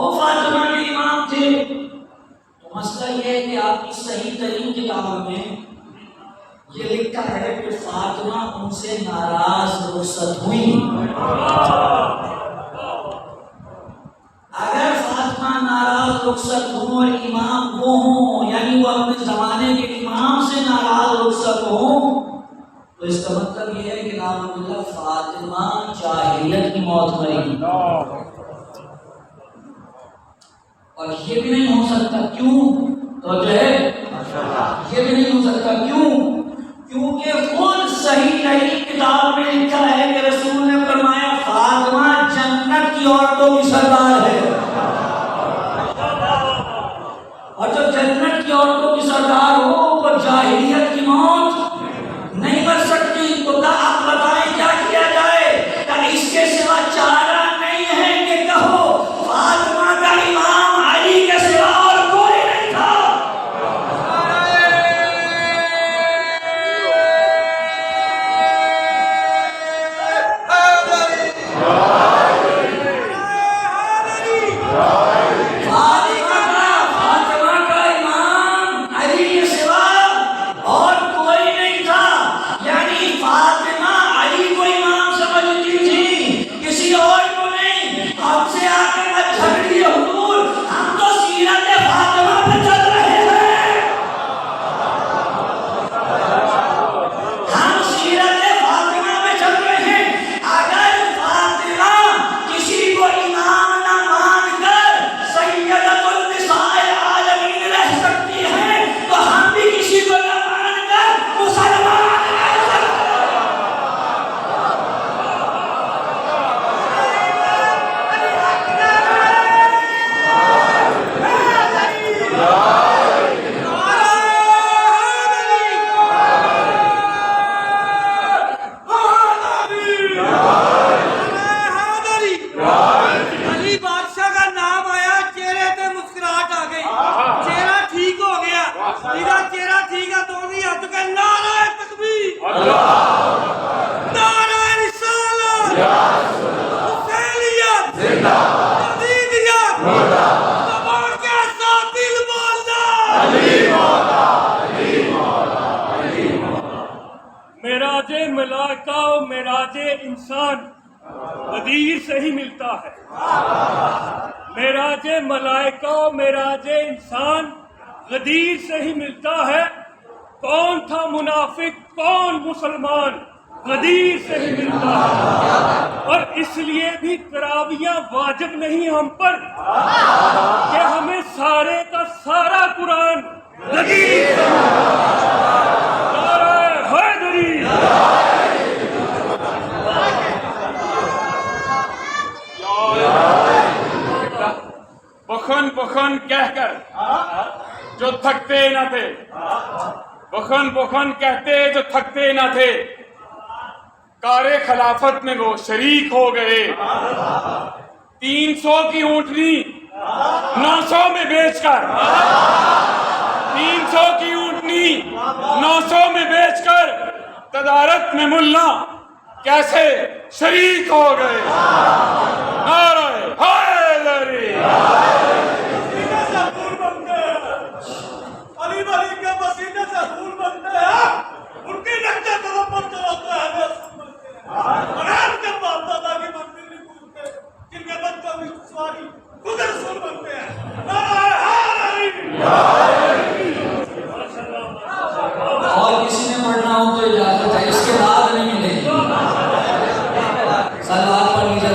وہ فاطمہ کے امام تھے. تو مسئلہ یہ ہے کہ آپ کی صحیح ترین کتابوں میں یہ لکھا ہے کہ فاطمہ ان سے ناراض رخصت ہوئی. اگر فاطمہ ناراض رخصت ہوں اور امام وہ ہوں، یعنی وہ اپنے زمانے کے امام سے ناراض رخصت ہوں، تو اس کا مطلب یہ ہے کہ نام اللہ فاطمہ جاہلیت کی موت مری. اور یہ بھی نہیں ہو سکتا. کیوں؟ تو جو ہے یہ بھی نہیں ہو سکتا. کیوں؟ کیونکہ خود صحیح ترین کتاب میں لکھا ہے کہ رسول نے فرمایا فاطمہ جنت کی عورتوں کی سردار ہے. اور جو جنت کی عورتوں کی سردار ہو وہ جاہلیت کی موت نہیں مر سکتی. تو کیا آپ بتائیں کیا کیا جائے؟ کیا اس کے سوا چارہ نہیں ہے کہ کہو فاطمہ کا امام علی کے سوا اور کوئی نہیں تھا. فاطمہ کا امام علی کے سوا اور کوئی نہیں تھا. یعنی فاطمہ علی کو امام سمجھتی تھی، کسی اور کو نہیں. ہم سے آ کر مت جھگڑیے حضور، ہم تو سیرت فاطمہ پہ چل رہے ہیں. ہم سیرت فاطمہ پہ چل رہے ہیں. اگر فاطمہ کسی کو امام نہ مان کر سیدۃ النساء العالمین رہ سکتی ہے تو ہم بھی کسی کو نہ مان کر مسلمان رہ سکتے ہیں. علی بادشاہ کا نام آیا، چہرے پہ مسکراہٹ آ گئی، چہرہ ٹھیک ہو گیا. میرا چہرہ ٹھیک ہے تو بھی ہاتھ کا نعرہ تکبیر، نعرہ رسالت، حسینیت، یزیدیت، زبان کے ساتھ دل بولنا. معراج ملائکہ و معراج انسان غدیر سے ہی ملتا ہے. معراج ملائکہ و معراج انسان غدیر سے ہی ملتا ہے. کون تھا منافق کون مسلمان، غدیر سے ہی ملتا ہے. اور اس لیے بھی تراویح واجب نہیں ہم پر کہ ہمیں سارے کا سارا قرآن غدیر سے ملتا ہے. نعرہ حیدری. بخن بخن کہہ کر جو تھکتے نہ تھے، بخن بخن کہتے جو تھکتے نہ تھے، کار خلافت میں وہ شریک ہو گئے. 300 کی اونٹنی 900 میں بیچ کر، 300 کی اونٹنی 900 میں بیچ کر تجارت میں ملا کیسے شریک ہو گئے. نعرہ حیدری. علی ولی کے پسینے سے خون بنتے ہیں، ان کی نقطۂ طرف پر چلاتے ہیں. اور آپ کے باپ دادا کی منزل نہیں پوچھتے، جن کے بچوں کی سواری خود رسول بنتے ہیں. نعرہ حیدری. اور کسی نے پڑھنا ہو تو اجازت ہے، اس کے بعد نہیں ملے گی. صلوات پڑھ لیجیے.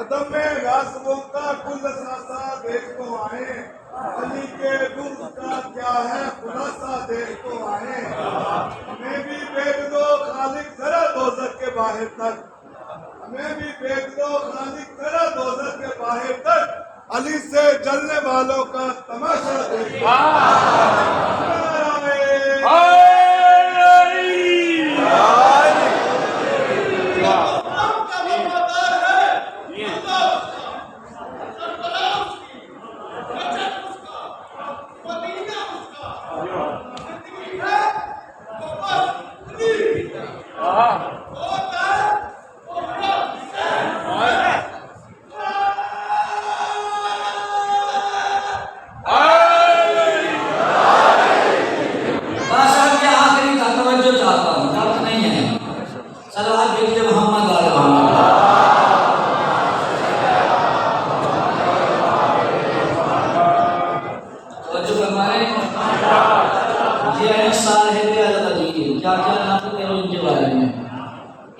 عدم غاصبوں کا کل اثاثہ دیکھ تو آئے، علی کے دکھ کا کیا ہے خلاصہ دیکھ تو آئے. ہمیں بھی بھیج دو خالق ذرا دوزخ کے باہر تک، ہمیں بھی بھیج دو خالق ذرا دوزخ کے باہر تک، علی سے جلنے والوں کا تماشا دیکھ. بس اب یہ آخری تھا، توجہ چاہتا ہوں، وقت نہیں ہے. صلوات بھیجیے محمد وعلی محمد. توجہ فرما رہے ہیں. یہ ہے صاحب القدیر. کیا کیا نام ہے ان کے بارے میں.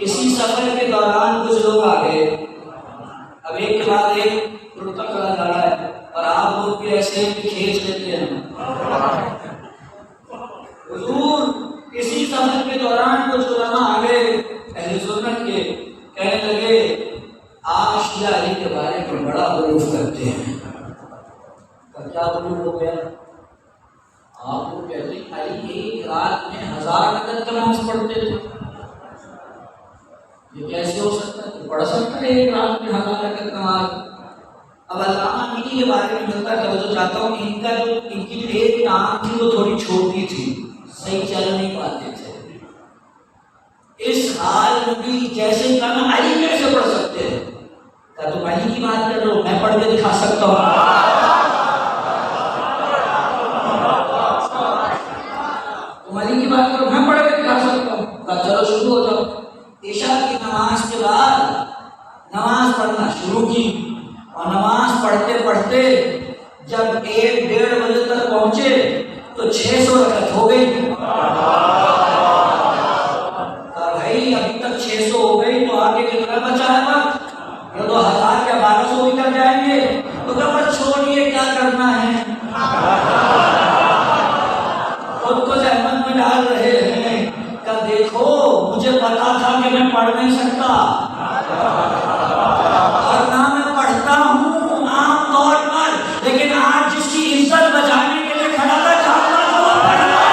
اسی سفر کے دوران کچھ لوگ آ گئے. اب ایک کے بعد ایک رکتا چلا جا رہا ہے اور آپ لوگ بھی ایسے کھینچ لیتے ہیں. حضور اسی سفر کے دوران کچھ علماء آ گئے اہل سنت کے، کہنے لگے آپ شیعہ علی کے بارے میں بڑا غلوف کرتے ہیں. کیا غلوف ہو گیا؟ آپ کو کہتے ہیں علی ایک رات میں 1000 رکعت نماز پڑھتے تھے. یہ کیسے ہو سکتا ہے؟ پڑھ سکتا ہے ایک رات میں 1000 رکعت نماز؟ اب علامہ مینی کے بارے میں ملتا ہے توجہ چاہتا ہوں. ان کی جو ایک ٹانگ تھی وہ تھوڑی چھوٹی تھی، صحیح چل نہیں پاتے تھے. اس حال میں بھی جیسے کہنا علی کیسے پڑھ سکتے ہیں؟ کہا تم علی کی بات کر رہے ہو، میں پڑھ کے دکھا سکتا ہوں. تم علی کی بات کرو، میں پڑھ کے دکھا سکتا ہوں. کہا چلو شروع ہو جاؤ. عشاء کی نماز کے بعد نماز پڑھنا شروع کی اور نماز پڑھتے پڑھتے جب 1-1:30 بجے تک پہنچے تو 600 رکعت ہو گئی. بھائی ابھی تک 600 ہو گئی تو آگے کتنا بچا ہے وقت؟ یہ تو 1000 یا 1200 بھی کر جائیں گے. تو کہا بس چھوڑیے، کیا کرنا ہے. خود کو زحمت میں ڈال رہے ہیں. کہ دیکھو مجھے پتا تھا کہ میں پڑھ نہیں سکتا اور نہ میں پڑھتا ہوں عام طور پر، لیکن آج جس کی عزت بچانے کے لیے کھڑا تھا چاہتا تھا وہ پڑھنا ہے.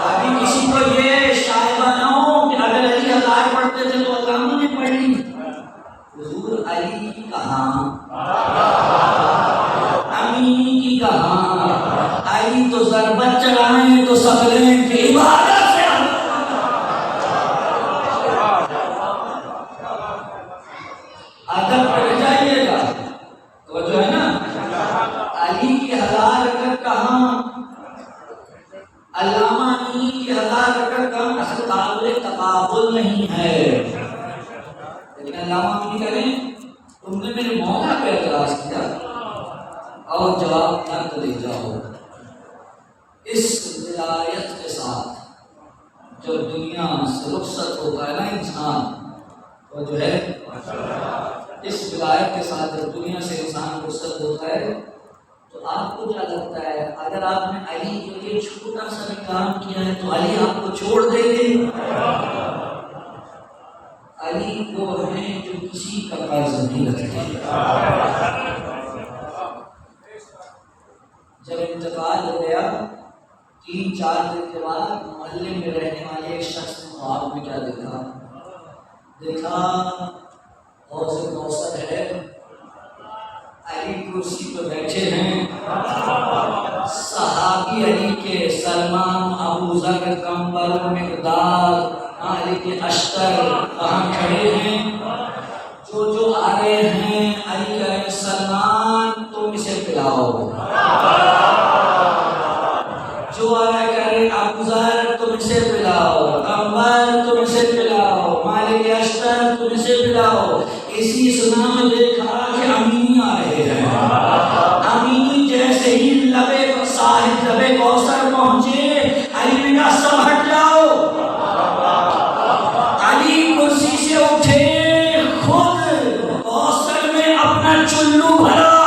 ابھی کسی کو یہ شائبہ نہ ہو کہ اگر علی 1000 پڑھتے تھے تو علامہ نے پڑھ لی. حضور علی کی کہاں، امینی کی کہاں. علی تو ضربت چڑھائیں تو ثقلین کی عبادت سے ادب پڑھ جائیے گا. تو جو ہے نا علی کی 1000 رکعت کہاں، علامہ امینی کی 1000 رکعت کہاں. اصل قابل تقابل نہیں ہے. لیکن علامہ امینی کریں تم نے میرے مولا پہ اعتراض کیا اور جواب ترک دے جاؤ. اس ولایت کے ساتھ جب دنیا سے رخصت ہوتا ہے نا انسان، وہ جو ہے اس ولایت کے ساتھ جب دنیا سے انسان رخصت ہوتا ہے تو آپ کو کیا لگتا ہے اگر آپ نے علی کے لیے چھوٹا سا بھی کام کیا ہے تو علی آپ کو چھوڑ دیں گے؟ علی وہ ہیں جو کسی کا قرض نہیں رکھتے. جب انتقال ہو گیا 3-4 دن کے بعد محلے میں رہنے والے ایک شخص نے خواب میں کیا دیکھا حوض کوثر ہے، علی کرسی پہ بیٹھے ہیں، صحابی علی کے سلمان، ابو ذر، کمبل، مقداد، علی کے اشتر وہاں کھڑے ہیں. جو آ رہے ہیں علی کہہ رہے سلمان تم اسے پلاؤ. جو آ رہا ہے کہہ رہے ابو ذر تم اسے پلاؤ، کمبل تم اسے پلاؤ، مالک اشتر تم اسے پلاؤ. اسی سنا میں دیکھا کہ امینی آ رہے ہیں. امینی جیسے ہی لبے صاحب لبے کوثر پہنچے علی نے کہا سب ہٹ جاؤ. علی کرسی سے اٹھے، خود کوثر میں اپنا چلو بھرا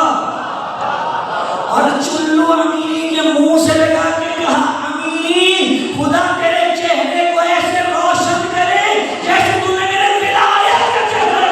اور چلو امینی کے منہ سے لگا کے کہا امینی خدا تیرے چہرے کو ایسے روشن کرے جیسے تو نے میرے ولایت کا چہرہ.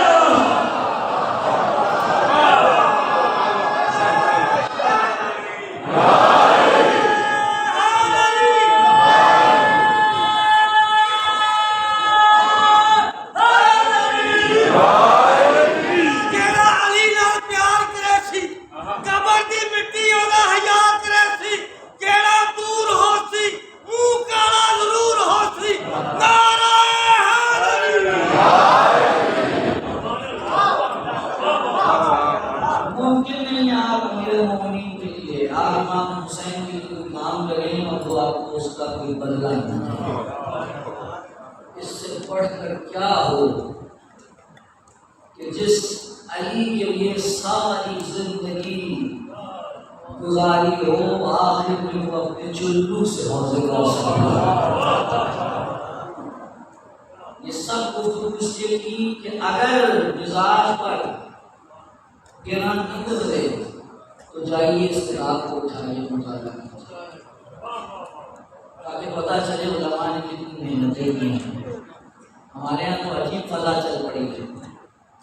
کیا ہو کہ جس علی کے لیے ساری زندگی گزاری ہو، آخر میں وہ اپنے چلو سے حوض کوثر یہ سب گفتگو اس لیے کی کہ اگر مزاج پر گرا نہیں گزرے تو جائیے اس کتاب کو اٹھائیے، مطالعہ کیجیے تاکہ پتہ چلے علماء نے کتنی محنتیں کی ہیں۔ ہمارے یہاں تو عجیب فضا چل پڑی ہے،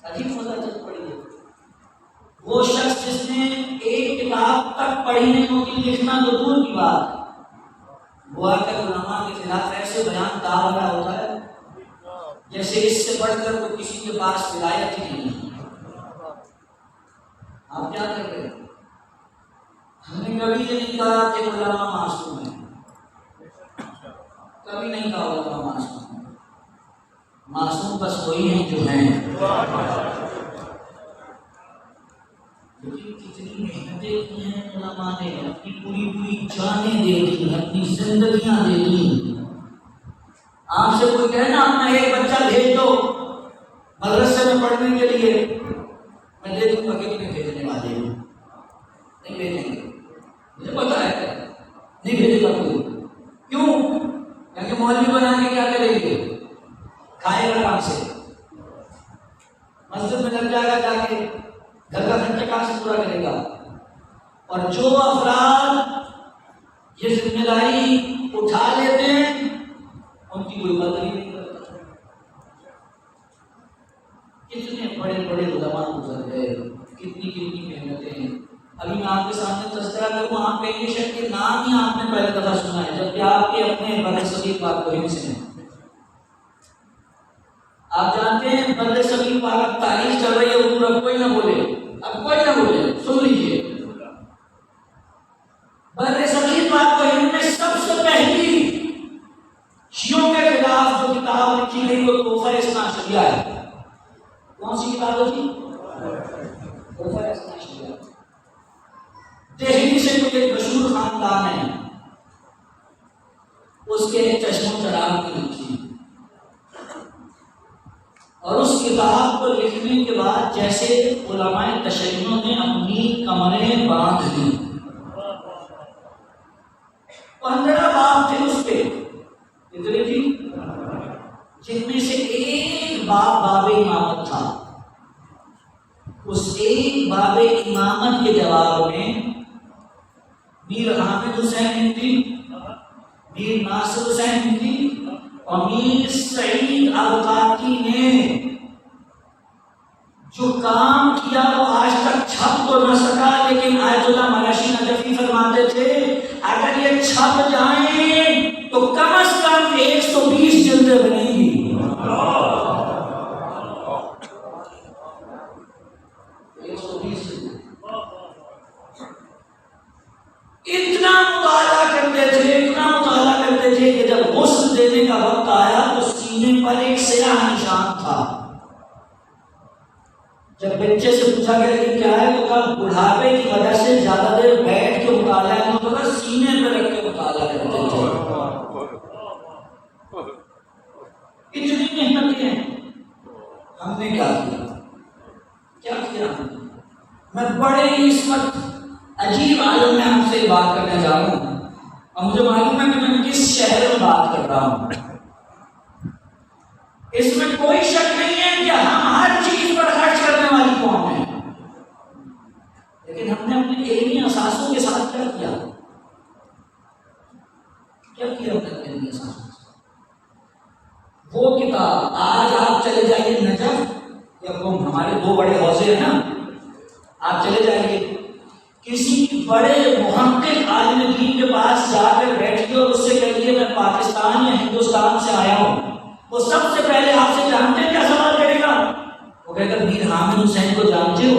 عجیب فضا چل پڑی ہے۔ وہ شخص جس نے ایک کتاب تک پڑھی نہیں ہوتی، لکھنا تو دور کی بات، وہ آ کر علماء کے خلاف ایسے بیان ڈال رہا ہوتا ہے جیسے اس سے بڑھ کر تو کسی کے پاس ولایت ہی نہیں ہے۔ آپ کیا کر رہے ہیں؟ ہم نے کبھی یہ نہیں کہا کہ علماء معصوم ہیں، کبھی نہیں کہا علماء معصوم ہیں، معصوم بس وہی ہیں جو ہیں۔ لیکن کتنی محنتیں کی ہیں علماء نے، اپنی پوری پوری جانیں دے دی، اپنی زندگیاں دے دی۔ آپ سے کوئی کہے نا اپنا ایک بچہ بھیج دو مدرسے میں پڑھنے کے لیے، میں دے دوں گا کہ نہیں بھیجنے والے ہیں، نہیں بھیجیں گے، مجھے پتا ہے نہیں بھیجے گا کوئی۔ کیوں؟ کیونکہ مولوی بنا کے کیا کریں گے؟ کھائے گا کہاں سے؟ مسجد میں لگ جائے گا، جا کے گھر کا خرچہ کہاں سے پورا کرے گا؟ اور جو افراد یہ ذمہ داری اٹھا لیتے ہیں ان کی کوئی قدر ہی نہیں کرتا۔ کتنے بڑے بڑے علماء گزر گئے، کتنی کتنی محنتیں۔ ابھی میں آپ کے سامنے تذکرہ کروں، آپ کہیں گے شاید کہ نام ہی آپ نے پہلی دفعہ سنا ہے، جبکہ آپ کے اپنے بر صغیر پاک کریم سے ہیں۔ آپ جانتے ہیں بر صغیر پاک تاریخ چل رہی ہے، حضور اب کوئی نہ بولے، اب کوئی نہ بولے، سن لیجیے۔ بر صغیر پاک کریم میں سب سے پہلی شیعوں کے خلاف جو کتاب لکھی گئی وہ تحفہ اثنا عشریہ ہے۔ کون سی کتاب ہوتی؟ تحفہ اثنا عشریہ۔ دہلی سے کوئی ایک مشہور خاندان ہے، اس کے چشم و چراغ کی لکھی، اور اس کتاب کو لکھنے کے بعد جیسے علماء تشیع نے اپنی کمریں باندھ لی، 15 باب تھے اس کے، کتنے تھی؟ جن میں سے ایک باب امامت تھا۔ اس ایک باب امامت کے جواب میں میر حامد حسین ہندی، میر ناصر حسین ہندی اور میر سعید ابقاتی نے جو کام کیا وہ آج تک چھپ تو نہ سکا، لیکن آیت اللہ مراشی نجفی فرماتے تھے اگر یہ چھپ جائیں تو کم از کم 120 جلدیں بنیں گی۔ اتنا مطالعہ کرتے تھے کہ جب غسل دینے کا وقت آیا تو سینے پر ایک سیاہ نشان تھا۔ جب بچے سے پوچھا گیا کہ کیا ہے تو کہا بڑھاپے کی وجہ سے زیادہ دیر بیٹھ کے مطالعہ نہیں ہوتا، سینے پہ رکھ کے مطالعہ کرتے تھے۔ اتنی محنتیں ہیں، ہم نے کیا کیا؟ میں بڑے ہی اس وقت عجیب عالم میں ہم سے بات کرنے جا رہا ہوں، اور مجھے معلوم ہے کہ میں کس شہر میں بات کر رہا ہوں۔ اس میں کوئی شک نہیں ہے کہ ہم ہر چیز پر خرچ کرنے والی قوم ہے، لیکن ہم نے اپنے علمی اثاثوں کے ساتھ کیا کیا اپنے علمی اثاثوں کے ساتھ؟ وہ کتاب آج آپ چلے جائیے نجف یا ہمارے 2 بڑے حوضے ہیں نا، آپ چلے جائیے کسی بڑے محقق عالم دین کے پاس جا کر بیٹھیے اور اس سے کہیے میں پاکستان یا ہندوستان سے آیا ہوں، وہ سب سے پہلے آپ سے جانتے ہیں کیا سوال کرے گا؟ وہ کہے گا میر حامد حسین کو جانتے ہو؟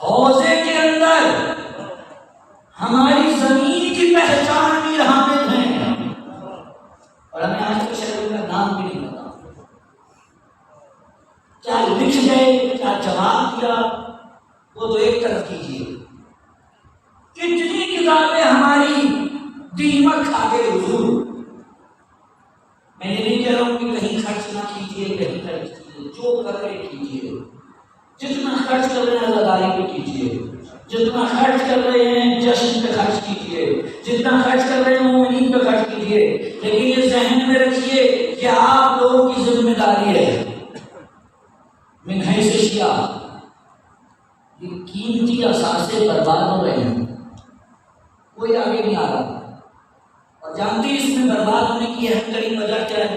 حوضے کے اندر ہماری زمین کی پہچان میر حامد ہیں، اور ہمیں آج تک شہر کا نام بھی نہیں پتا، کیا لکھ گئے کیا جواب دیا وہ تو ایک طرف کیجیے۔ کتنی کتابیں ہماری دیمک کھا گئے حضور، جتنا خرچ کر رہے ہیں جشن پہ خرچ کیجیے، جتنا خرچ کر رہے ہیں مومنین پہ خرچ کیجیے، لیکن یہ ذہن میں رکھیے کہ آپ لوگوں کی ذمہ داری ہے من حیث اشیاء، یہ قیمتی اثاثے برباد ہو رہے ہیں، کوئی آگے نہیں آ رہا، اور جانتے ہیں اس میں برباد ہونے کی اہم ترین وجہ کیا ہے؟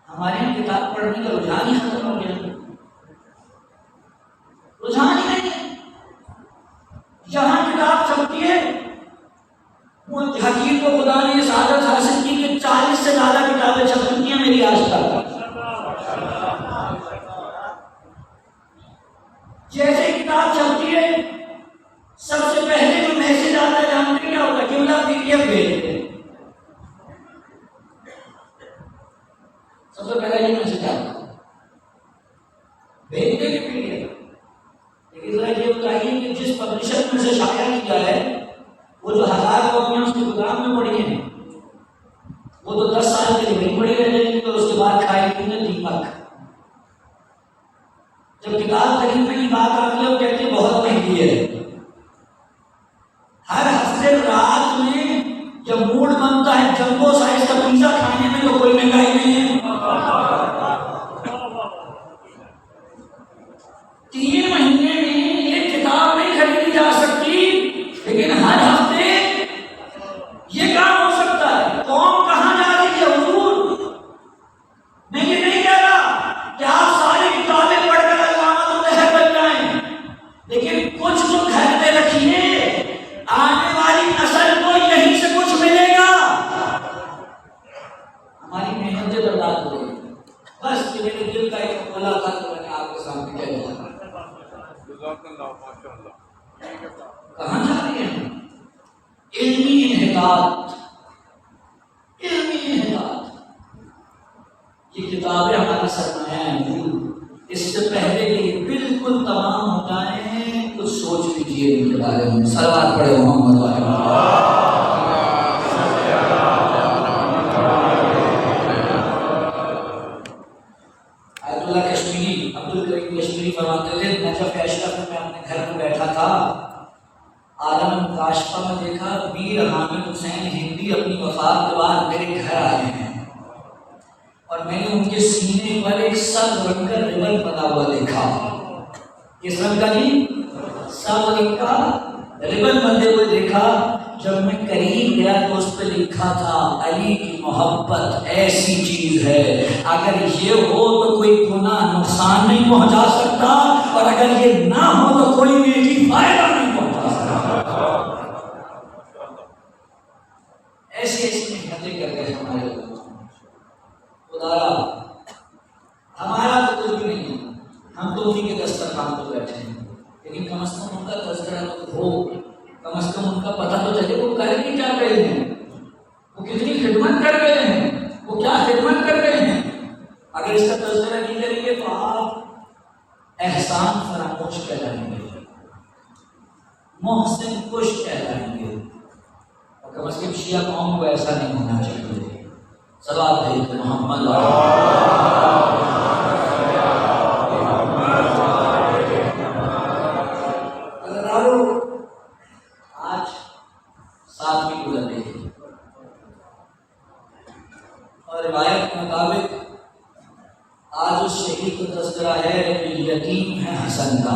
ہمارے یہاں کتاب پڑھنے کا رجحان ہی ختم ہو گیا، رجحان ہی نہیں ہے۔ جہاں کتاب چھپتی ہے وہ حکیم کو خدا نے اس عادت حاصل کی کہ 40 سے زیادہ کتابیں چھپ چکی ہیں میری آج تک۔ جیسے کتاب چھپتی ہے سب سے پہلے جو میسج آتا ہے جانتے کیا ہوتا ہے؟ کہ مطلب PDF بھیجتے ہیں، سب سے پہلے یہ میسج آتا ہے بھیجتے کہ PDF۔ لیکن ذرا یہ بتائیے کہ جس پبلشر میں سے شائع کیا ہے وہ جو 1000 کاپیاں اس کے گودام میں پڑی ہیں وہ تو 10 سال کے لیے نہیں پڑی رہ جائیں گی، تو اس کے بعد کھائے گی دیمک۔ جب کتاب خریدنے کی بات آتی ہے وہ کہتے ہیں بہت مہنگی ہے۔ ہر ہفتے رات میں جب موڈ بنتا ہے جمبو سائز کا پیزا کھانے میں تو کوئی مہنگائی نہیں ہے۔ 3 مہینے میں ایک کتاب نہیں خریدی جا سکتی، لیکن ہر ہفتے یہ کام ہو سکتا ہے۔ قوم کہاں جا رہی ہے حضور؟ میں یہ نہیں کہہ رہا کہ آپ ساری کتابیں پڑھ کر علامہ مطہر بن جائیں، لیکن کچھ تو گھر میں رکھیے، آنے والی نسل کو یہیں سے کچھ ملے گا۔ ہماری محنتیں برباد ہو گئی، بس یہ میرے دل کا ایک بولا تھا تو میں نے آپ کے سامنے کہہ دیا۔ کہاں جا رہے ہیں؟ علمی انحطاط، علمی انحطاط۔ یہ کتابیں ہمارا سرمایہ ہیں، اس سے پہلے کہ یہ بالکل تمام ہو جائیں کچھ سوچ لیجیے ان کے بارے میں۔ صلوات پڑھے محمد آیت اللہ کشمیری، عبدالکریم کشمیری فرماتے تھے نجف اشرف میں اپنے گھر میں بیٹھا تھا، عالم کاشفہ میں دیکھا میر حامد حسین ہندی اپنی وفات کے بعد میرے گھر آئے ہیں، اور میں نے ان کے سینے پر ایک سب رنگ کا ربن بنا ہوا دیکھا۔ کس رنگ کا جی؟ سب رنگ کا ربن بندے ہوئے دیکھا۔ جب میں قریب گیا تو اس پہ لکھا تھا علی کی محبت ایسی چیز ہے اگر یہ ہو تو کوئی گناہ نقصان نہیں پہنچا سکتا، اور اگر یہ نہ ہو تو کوئی نیکی فائدہ نہیں پہنچا سکتا۔ ایسی ایسی محنتیں کر کے ہمارے خدایا ہمارا تو کچھ بھی نہیں، ہم تو انہیں کے دسترخوان پہ بیٹھے ہیں، لیکن کم از کم ان کا تذکرہ تو ہو، کم از کم ان کا پتہ تو چلے وہ کر کے کیا رہے ہیں، وہ کتنی خدمت کر رہے ہیں، وہ کیا خدمت کر رہے ہیں۔ اگر اس کا تذکرہ نہیں کریں گے تو آپ احسان فراموش کہلائیں گے، محسن کش کہلائیں گے، اور کم از کم شیعہ قوم کو ایسا نہیں ہونا چاہیے۔ صلوات بھیجتے محمد آج 7ویں گزر گئی اور روایت کے مطابق آج اس شہید کا تذکرہ ہے یتیم ہے حسن کا۔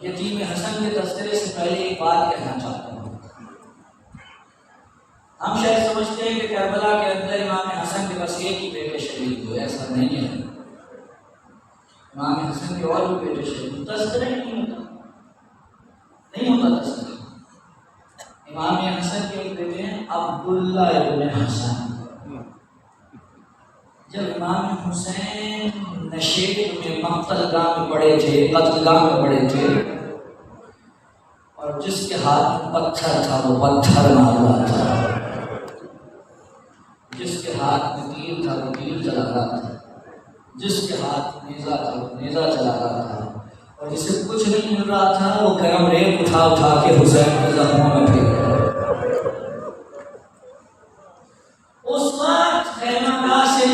یتیم حسن کے تذکرے سے پہلے ایک بات کہنا چاہتا ہوں۔ ہم شاید سمجھتے ہیں کہ کربلا کے اندر امام حسن کے بس ایک ہی بیٹے شہید ہوئے، ایسا نہیں ہے۔ امام حسن کے اور بھی بیٹے شہید، تذکرہ ہی نہیں ہوتا، نہیں ہوتا تذکرہ۔ امام حسن کے ایک بیٹے ہیں عبداللہ ابن حسن۔ جب امام حسین نشیب میں مقتل گاہ میں پڑے تھے، قتل گاہ میں پڑے تھے، اور جس کے ہاتھ میں پتھر تھا وہ پتھر مار رہا تھا، جس کے ہاتھ میں تیر تھا وہ تیر چلا رہا تھا، جس کے ہاتھ میں نیزہ تھا وہ نیزہ چلا رہا تھا، اور جسے کچھ نہیں مل رہا تھا وہ گرم ریت اٹھا اٹھا کے حسین کے زخموں میں پھینک رہا۔ اس وقت خیمہ گاہ سے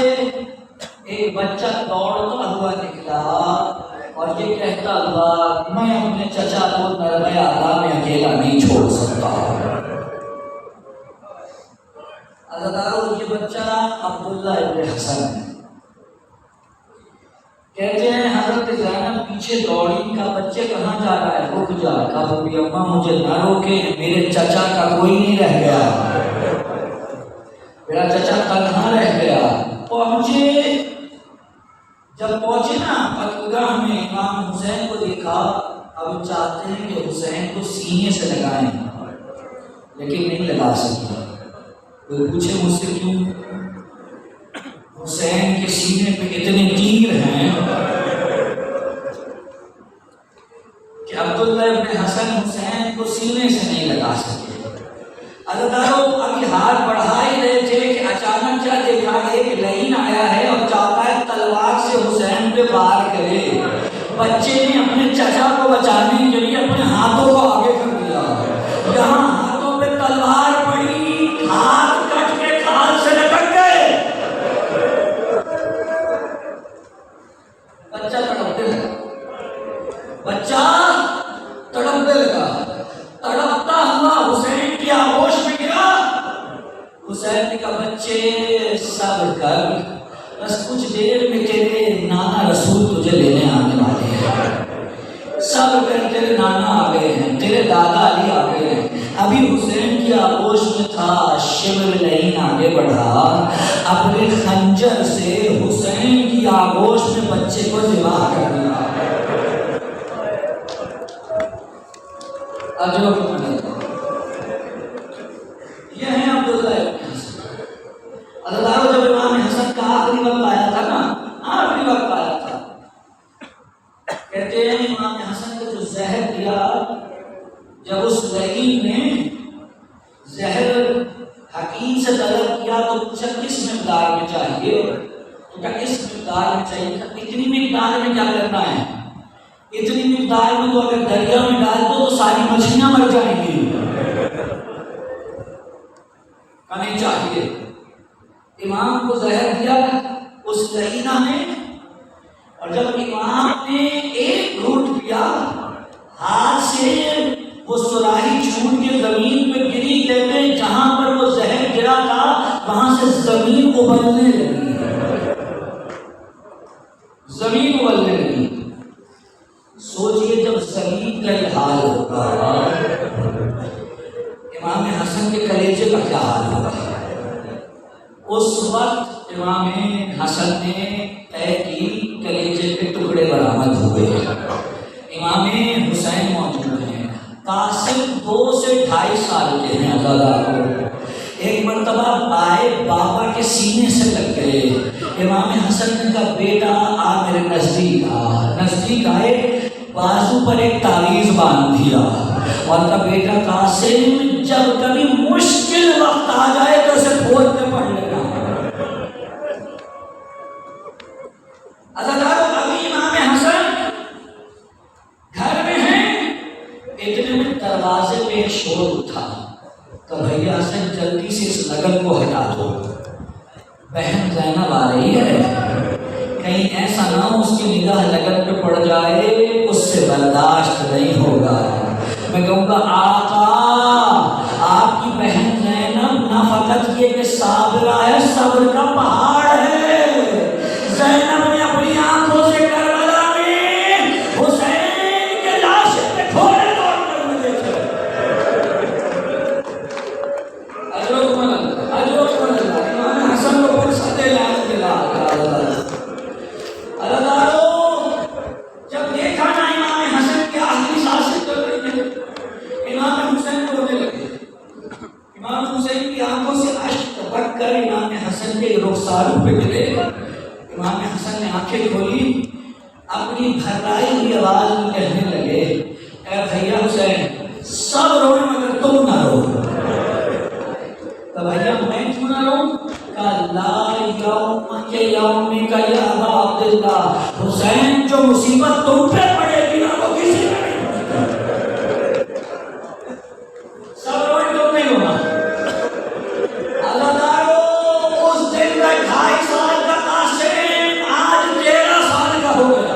ایک بچہ دوڑتا ہوا نکلا کہتا اور یہ کہتا اللہ میں اپنے چچا کو نرم اعلیٰ میں اکیلا نہیں چھوڑ سکتا. عزیزو یہ بچہ عبداللہ ابن حسن ہے. کہتے ہیں حضرت زینب پیچھے دوڑی کا بچے کہاں جا رہا ہے؟ رک جا. کہا بھی اماں مجھے نہ روکے، میرے چچا کا کوئی نہیں رہ گیا، میرا چچا تنہا رہ گیا. پہنچے، جب پہنچے نا عقیقہ میں امام حسین کو دیکھا. اب چاہتے ہیں کہ حسین کو سینے سے لگائیں لیکن نہیں لگا سکتا. کوئی پوچھے مجھ سے کیوں؟ حسین کے سینے پہ اتنے تیر ہیں کہ عبداللہ ابن حسن حسین کو سینے سے نہیں لگا سکے. عزیزو ابھی ہاتھ بڑھا ہی رہے تھے کہ اچانک کیا دیکھا، ایک لعین آیا ہے اور چاہتا ہے تلوار سے حسین پہ وار کرے. بچے نے اپنے چچا کو بچانے کے لیے اپنے ہاتھوں کو آگے کر دیا. یہاں ہاتھوں پہ تلوار پڑی، ہاتھ کٹ کے کھال سے لٹک گئے. بچہ تڑپنے لگا، بچہ تڑپنے لگا. تڑپتا ہوا حسین کی آغوش میں گرا. حسین نے کہا بچے صبر کر، بس کچھ دیر میں تیرے نانا رسول تجھے لینے آنے والے ہیں. صبر کر، تیرے نانا آ گئے ہیں، تیرے دادا علی آ گئے ہیں. ابھی حسین کی آغوش میں تھا. شبر لعین آگے بڑھا، اپنے خنجر سے حسین کی آغوش میں بچے کو ذبح کر دیا. یہ ہے عبداللہ ابن حسن. اللہ جب امام حسن کا آخری وقت آیا تھا نا، آخری وقت آیا تھا، کہتے ہیں امام حسن کو جو زہر دیا، جب اس لعین نے زہر حکیم سے طلب کیا تو پوچھا کس مقدار میں چاہیے، تو کہا اس مقدار میں چاہیے. اتنی مقدار میں کیا کرنا ہے؟ اتنی مقدار میں تو اگر دریا میں ڈال دو تو ساری مچھلیاں مر جائیں گی. نہیں چاہیے. امام کو زہر دیا اس لعینہ نے، اور جب امام نے ایک گھونٹ پیا، ہاتھ سے وہ سراہی چھوٹ کے زمین پہ گری. کہتے ہیں جہاں پر وہ زہر گرا تھا وہاں سے زمین ابلنے لگی، زمین ابلنے لگی. سوچئے جب زمین کا یہ حال ہوگا، امام حسن کے کلیجے کا کیا حال ہوگا. اس وقت امام حسن نے طے کی، کلیجے کے ٹکڑے برآمد ہوئے. امام حسین موجود ہیں، قاسم 2 سے 2.5 سال کے ہیں. کو ایک مرتبہ آئے، بابا کے سینے سے لگ گئے. امام حسن نے کہا بیٹا آ میرے نزدیک آ. نزدیک آئے، بازو پر ایک تعویذ باندھ دیا اور کہا بیٹا قاسم جب کبھی مشکل وقت آ جائے تو اسے کھول کے پڑھ لینا. ابھی امام حسن گھر میں ہیں، اتنے میں دروازے پہ ایک شور اٹھا. تو بھیا حسن جلدی سے اس لگن کو ہٹا دو، بہن زینب آ رہی ہے، کہیں ایسا نہ ہو اس کی نگاہ لگن پہ پڑ جائے، اس سے برداشت نہیں ہوگا. میں کہوں گا آقا آپ کی بہن زینب نہ فقط یہ کہ صابرہ ہے، صبر کا پہاڑ ہے. زینب نے اپنی آنکھوں سے کربلا میں حسین کے لاش پہ گھوڑے دوڑ کر ملے تھے. امام حسن کو فرصت اعلان دلا. جب دیکھا نا امام حسن کی آخری سانسیں چل رہی ہے، امام حسین کو رونے لگے. امام حسین کی آنکھوں سے اشک ٹپک کر امام حسن کے رخسار پہ گرے. امام حسن نے آنکھیں کھولی، اپنی بھرائی ہوئی آواز میں کہنے لگے اے بھیا حسین سب روئے مگر تم نہ رو. تو بھیا میں کیوں نہ رو؟ لا یوم کے یوم کا یا ابا عبداللہ، حسین جو مصیبت تم پہ پڑے گی نا وہ کسی پہ نہیں پڑے. سب روئے تم نہیں ہونا. اللہ تعالیٰ اس دن کا 2.5 سال کا قاسم آج 13 سال کا ہو گیا.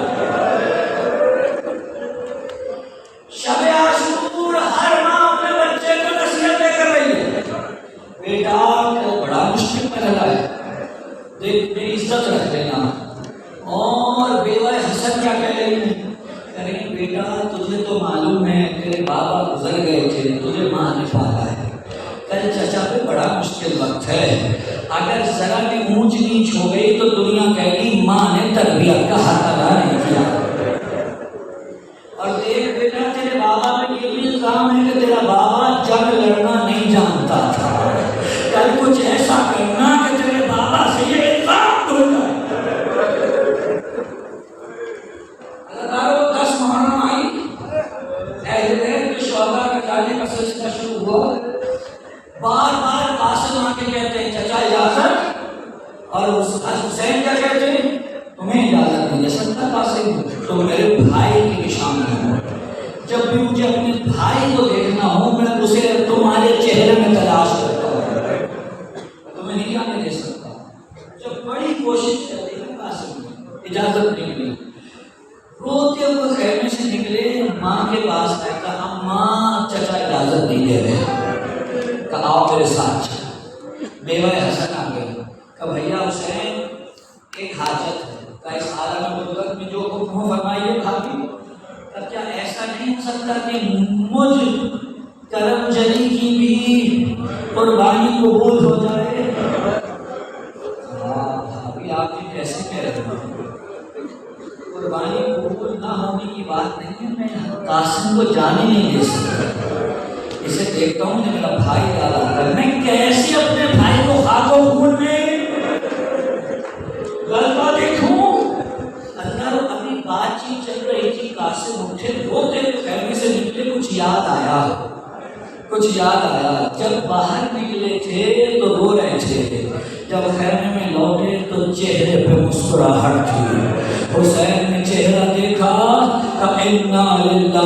معلوم ہے تیرے بابا گزر گئے تھے، تجھے ماں نے پالا ہے، کل چچا پہ بڑا مشکل وقت ہے، اگر ذرا بھی اونچ نیچ ہو گئی تو دنیا کہے گی ماں نے تربیت کا حق ادا نہیں کیا۔ اور دیکھ بیٹا تیرے بابا پہ یہ بھی الزام ہے کہ تیرا بابا جنگ لڑنا نہیں جانتا تھا، کل کچھ ایسا کرنا کہ تیرے بابا سے یہ الزام دھل جائے۔ اللہ 10 محرم آئی، اہل بیت کے شہداء کے جانے کا سلسلہ شروع ہوا، بار بار قاسم آ کے کہتے ہیں چچا اجازت، اور حسین کیا کہتے ہیں تمہیں اجازت نہیں دے سکتا قاسم، تو میرے بھائی کی نشان ہو، جب بھی مجھے اپنے بھائی کو دیکھنا ہو میں اسے تمہارے چہرے میں تلاش کرتا ہوں، تمہیں نہیں آنے دے سکتا۔ جب بڑی کوشش کرتے ہیں قاسم نے اجازت نہیں ملی، روتے ہوئے خیمے سے نکلے، ماں کے پاس آئے، کہا ماں چچا اجازت نہیں دے رہے، کہا آؤ میرے ساتھ چل۔ بیوہ حسن آ گئی، کہا بھیا حسین ایک حاجت ہے، کہا اس عالم قدرت میں جو حکم ہو فرمائیے بھابھی۔ کہا کیا ایسا نہیں ہو سکتا کہ مجھ کرم جلی کی بھی قربانی قبول ہو جائے؟ بھابھی آپ یہ کیسے کہہ رہے ہیں؟ قربانی قبول نہ ہونے کی بات نہیں ہے، میں قاسم کو جانے نہیں دے سکتا، اسے دیکھتا ہوں کہ میرا بھائی ڈالا کر، میں کیسے اپنے بھائی کو خاک و خون میں غلبہ دیکھوں؟ اللہ ابھی بات چیت چل رہی تھی، قاسم اٹھے روتے ہوئے خیمے سے نکلے، کچھ یاد آیا، جب باہر نکلے تھے تو رو رہے تھے، جب خیمے میں لوٹے تو چہرے پہ مسکراہٹ تھی، حسین نے چہرہ دیکھا، اِنَّا لِلَّهِ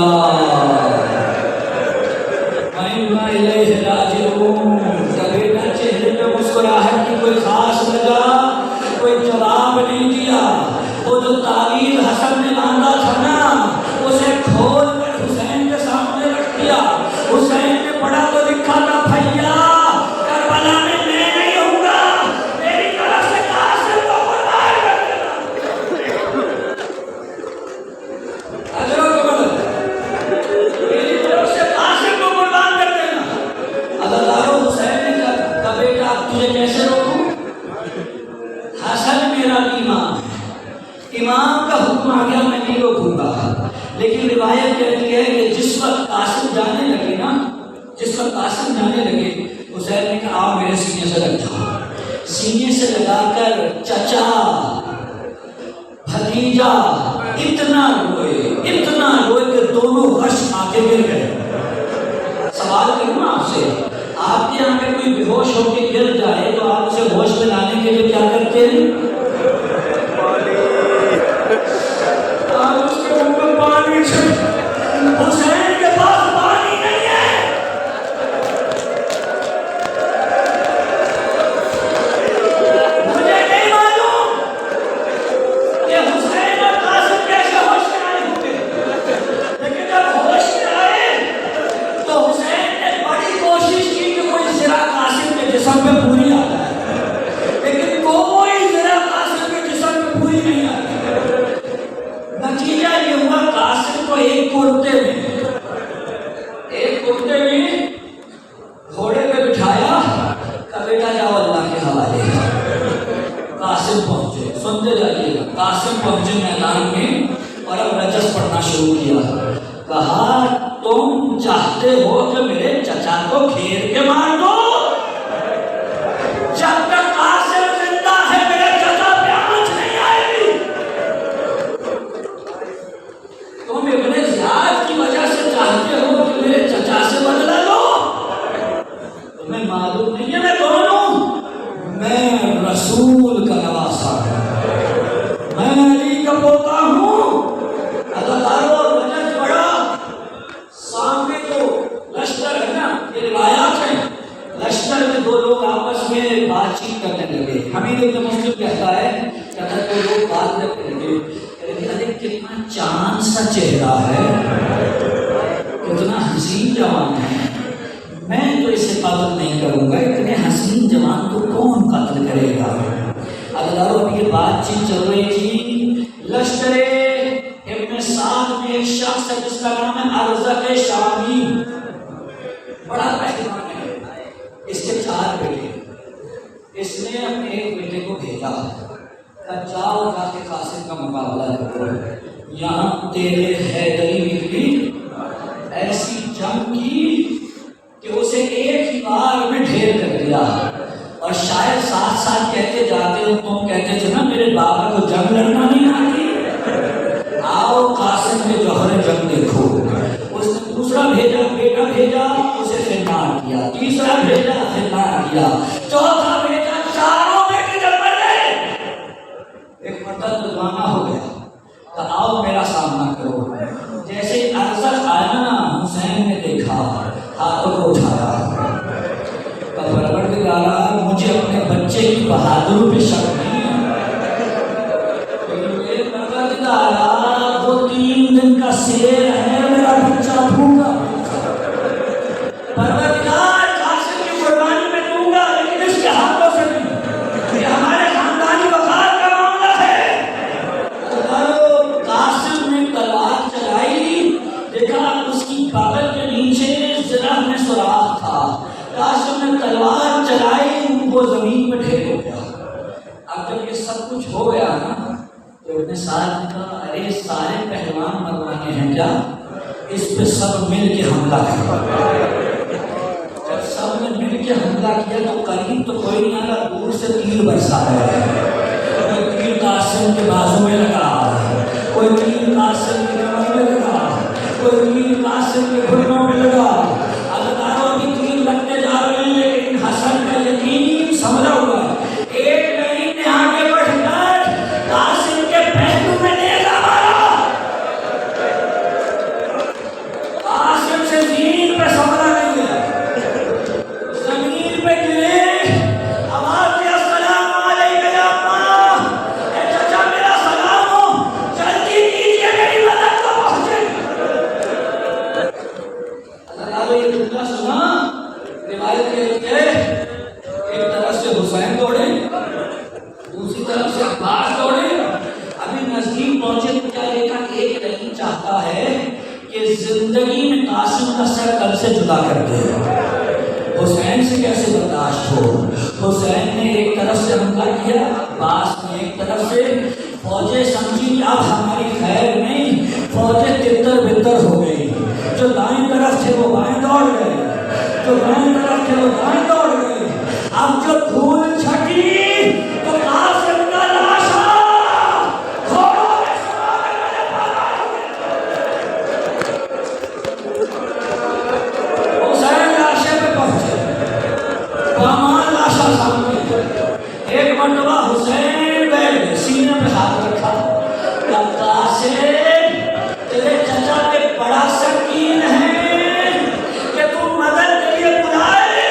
وَإِنَّا إِلَيْهِ رَاجِعُونَ۔ جب بیٹا چہرے پہ مسکراہٹ کی کوئی خاص وجہ، کوئی جواب نہیں دیا، وہ جو تعویذ حسن نے باندھا تھا نا اسے کھول کر حسین کے سامنے رکھ دیا۔ حسین نے پڑھا تو لکھا تھا بھیا کربلا میں میں نہیں ہوں گا، میری طرف سے قاسم کو قربان کر دینا، اجر و قبول، میری طرف سے قاسم کو قربان کر دینا۔ اللہ حسین نے کہا بیٹا تجھے کیسے روکوں؟ حسن میرا امام کا حکم آ گیا، میں نہیں روکوں گا، لیکن روایت کہتی ہے کہ جس وقت قاسم جانے لگے حسین نے کہا آپ میرے سینے سے لگ جاؤ، سینے سے لگا کر چچا بھتیجا اتنا روئے کہ دونوں غش آ کے گر گئے۔ سوال کروں آپ سے، آپ کے یہاں پہ کوئی بے ہوش ہو کے گر جائے تو آپ اسے ہوش میں لانے کے لیے کیا کرتے ہیں؟ آپ اس کے منہ میں پانی چھڑکتے ہیں۔ حسین کے پاس پانی نہیں ہے، مجھے نہیں معلوم کہ حسین اور قاسم کیسے ہوش میں آئے ہوں گے، لیکن جب ہوش میں آئے تو حسین نے بڑی کوشش کی کہ کوئی ذرا قاسم کے جسم پہ پوری آ جائے، لیکن کوئی ذرا قاسم کے جسم پہ پوری نہیں آئی۔ نتیجہ یہ ہوا قاسم کو ایک کرتے میں گھوڑے پہ بٹھایا، کہا بیٹا جاؤ اللہ کے حوالے۔ قاسم پہنچے، سنتے جائیے گا، قاسم پہنچے میدان میں اور اب رجس پڑھنا شروع کیا، کہا تم چاہتے ہو کہ میرے چچا کو گھیر کے مار دو، جب تک قاسم زندہ ہے میرے چچا پہ آنچ نہیں آئے گی، تم ابن زیاد کی وجہ سے چاہتے ہو کہ میرے چچا سے بدلہ لو، تمہیں معلوم نہیں ہے میں کون ہوں؟ میں رسول کا نواسا ہوں، میں علی کا پوتا ہوں۔ اللہ تعالیٰ وجہ بڑا سامنے جو لشکر ہے نا، یہ روایات ہیں، لشکر میں دو لوگ آپس میں بات چیت کرنے لگے، حمید ابن مسلم کہتا ہے کہ دو لوگ بات کرنے لگے، ارے کتنا چاند سا چہرہ ہے، کتنا حسین جوان ہے، میں تو اسے قتل نہیں کروں گا، اتنے حسین جوان کو کون قتل کرے گا؟ اللہ یہ بات چیت چل رہی تھی، لشکر ابن سعد میں ایک شخص ہے جس کا نام ہے ارزق شامی، بڑا پہلوان ہے، اس کے 4 بیٹے، اس نے اپنے ایک بیٹے کو بھیجا کہ جاؤ جا کے قاسم کا مقابلہ کرو، یہاں تیرے حیدری نکلی ایسی جنگ کی کہ اسے ایک ہی بار میں ڈھیر کر دیا، اور شاید ساتھ ساتھ کہتے جاتے ہو تم کہتے تھے نا میرے بابا کو جنگ لڑنا نہیں آتی، آؤ قاسم کے جوہر جنگ دیکھو۔ اس نے دوسرا بھیجا، بیٹا بھیجا، اسے پھر مار دیا، تیسرا بھیجا پھر مار دیا، چوتھا بھیجا، چاروں بیٹے جب مر گئے ایک مرتبہ دیوانہ ہو گیا کہ آؤ میرا سامنا کرو۔ جیسے ارزق آیا نا حسین نے دیکھا، ہاتھوں کو اٹھایا، پروردگارا مجھے اپنے بچے کی بہادری پہ شک نہیں ہے، پروردگارا وہ 3 دن کا شیر ہے میرا بچہ بھوکا، پروردگار قاسم کی قربانی میں دوں گا لیکن اس کے ہاتھوں سے نہیں، یہ ہمارے خاندانی وقار کا معاملہ ہے۔ قاسم نے تلوار چلائی، دیکھا اس کی بغل کے نیچے زرہ میں سوراخ تھا، قاسم نے تلوار چلائی، وہ زمین میں ڈھیر ہو گیا۔ اب جب یہ سب کچھ ہو گیا نا تو ابن سعد نے کہا ارے سارے پہلوان مروانے ہیں کیا، اس پہ سب مل کے حملہ کیا۔ جب سب نے مل کے حملہ کیا تو قریب تو کوئی نہیں آیا، دور سے تیر برسا ہے، کوئی تیر قاسم کے بازو میں لگا، کوئی تیر قاسم کے کمر میں لگا، کوئی تیر قاسم کے گھٹنوں میں لگا، اداروں کی تیر لگنے جا رہے ہیں، لیکن حسن کا یقین سمجھا ہوا ایک مہینے آگے بڑھ کر قاسم کے پہلو میں نیزہ مارا، قاسم سے زمین پہ سمجھا نہیں گیا، زمین پہ گرے، آواز دیا السلام علیکم یا اماں، اے چچا میرا سلام ہو، جلدی کیجیے میری مدد کو پہنچے۔ اللہ یہ جملہ سنا، روایت کہتی ہے ایک طرف سے حسین دوڑے، دوسری طرف سے عباس دوڑے، ابھی نزدیک پہنچے تو کیا دیکھا کہ ایک نہیں چاہتا ہے کہ زندگی میں قاسم کا سر کل سے جدا کر دے، حسین سے کیسے برداشت ہو۔ حسین نے ایک طرف سے حملہ کیا، عباس نے ایک طرف سے، فوجیں سمجھی کہ اب ہماری خیر نہیں، فوجیں تتر بتر ہو گئی، جو دائیں طرف تھے وہ بائیں دوڑ گئے، جو بائیں طرف تھے وہ دائیں دوڑ گئے۔ اب جو دھول چھٹی تو قاسم کا لاشا گھوڑوں میں سوار کرنے والا حسین لاشے پہ پہنچے، بامان لاشا سامنے، ایک مرتبہ حسین بیٹھ گئے، سینے پہ ہاتھ رکھا، قاسم تیرے چچا پہ بڑا شکین ہے کہ تم مدد کے لیے بلائے،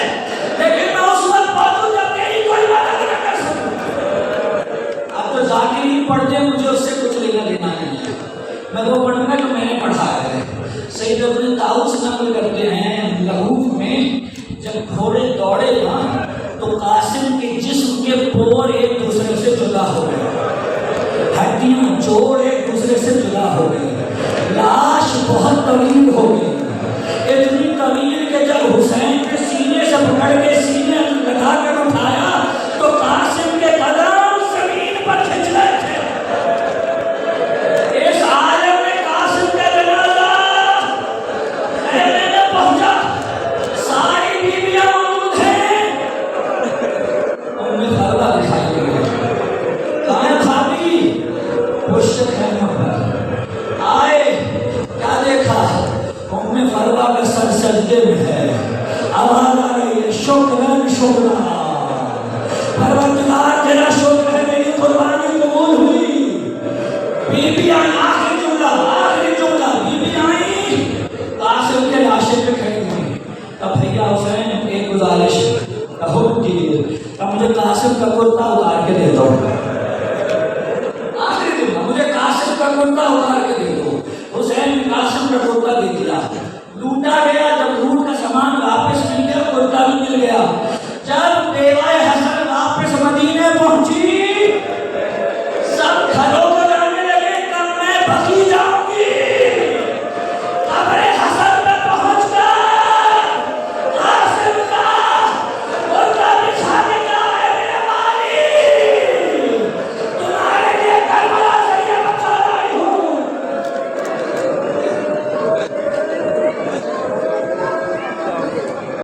لیکن میں اس وقت پہنچوں جب تیری کوئی مدد نہ کر سکوں۔ اب تو ذاکر ہی پڑھتے مجھے اس سے کچھ لینا دینا نہیں ہے، میں وہ پڑھوں گا جو میں نے پڑھا ہے۔ سید ابن طاؤس نقل کرتے ہیں لہوف میں جب گھوڑے دوڑے نا تو قاسم کے جسم کے پور ایک دوسرے سے جدا ہو گئے، ہڈیاں جوڑ ایک دوسرے سے جدا ہو گئی، لاش بہت طویل ہو گئی، اتنی طویل کہ جب حسین کے سینے سے پکڑ کے سینے لگا کر اٹھایا تو قاسم کے قدم زمین پر کھنچ رہے تھے۔ اس عالم میں قاسم کا جنازہ خیمے میں پہنچا، ساری بیویاں موجود ہیں، ام خربہ دکھائی دے گئی، کہاں خوابی پشت خیمہ پر آئے، کیا دیکھا ام خربہ کا سر سجدے میں ہے، آواز آ رہی ہے شکرن شکرا، پروردگار تیرا شکر ہے میری قربانی قبول ہوئی۔ بی بی آئی، آخری جملہ بی بی آئی قاسم کے لاشے پہ کھڑی ہوئی، اب بھیا حسین ایک گزارش حکم کیجیے، اب مجھے قاسم کا کرتا اتار کے دے دو، آخری جملہ مجھے قاسم کا کرتا اتار کے دے دو۔ حسین نے قاسم کا کرتا دے دیا، لوٹا گیا، جب لوٹ کا سامان واپس مل گیا کرتا بھی مل گیا،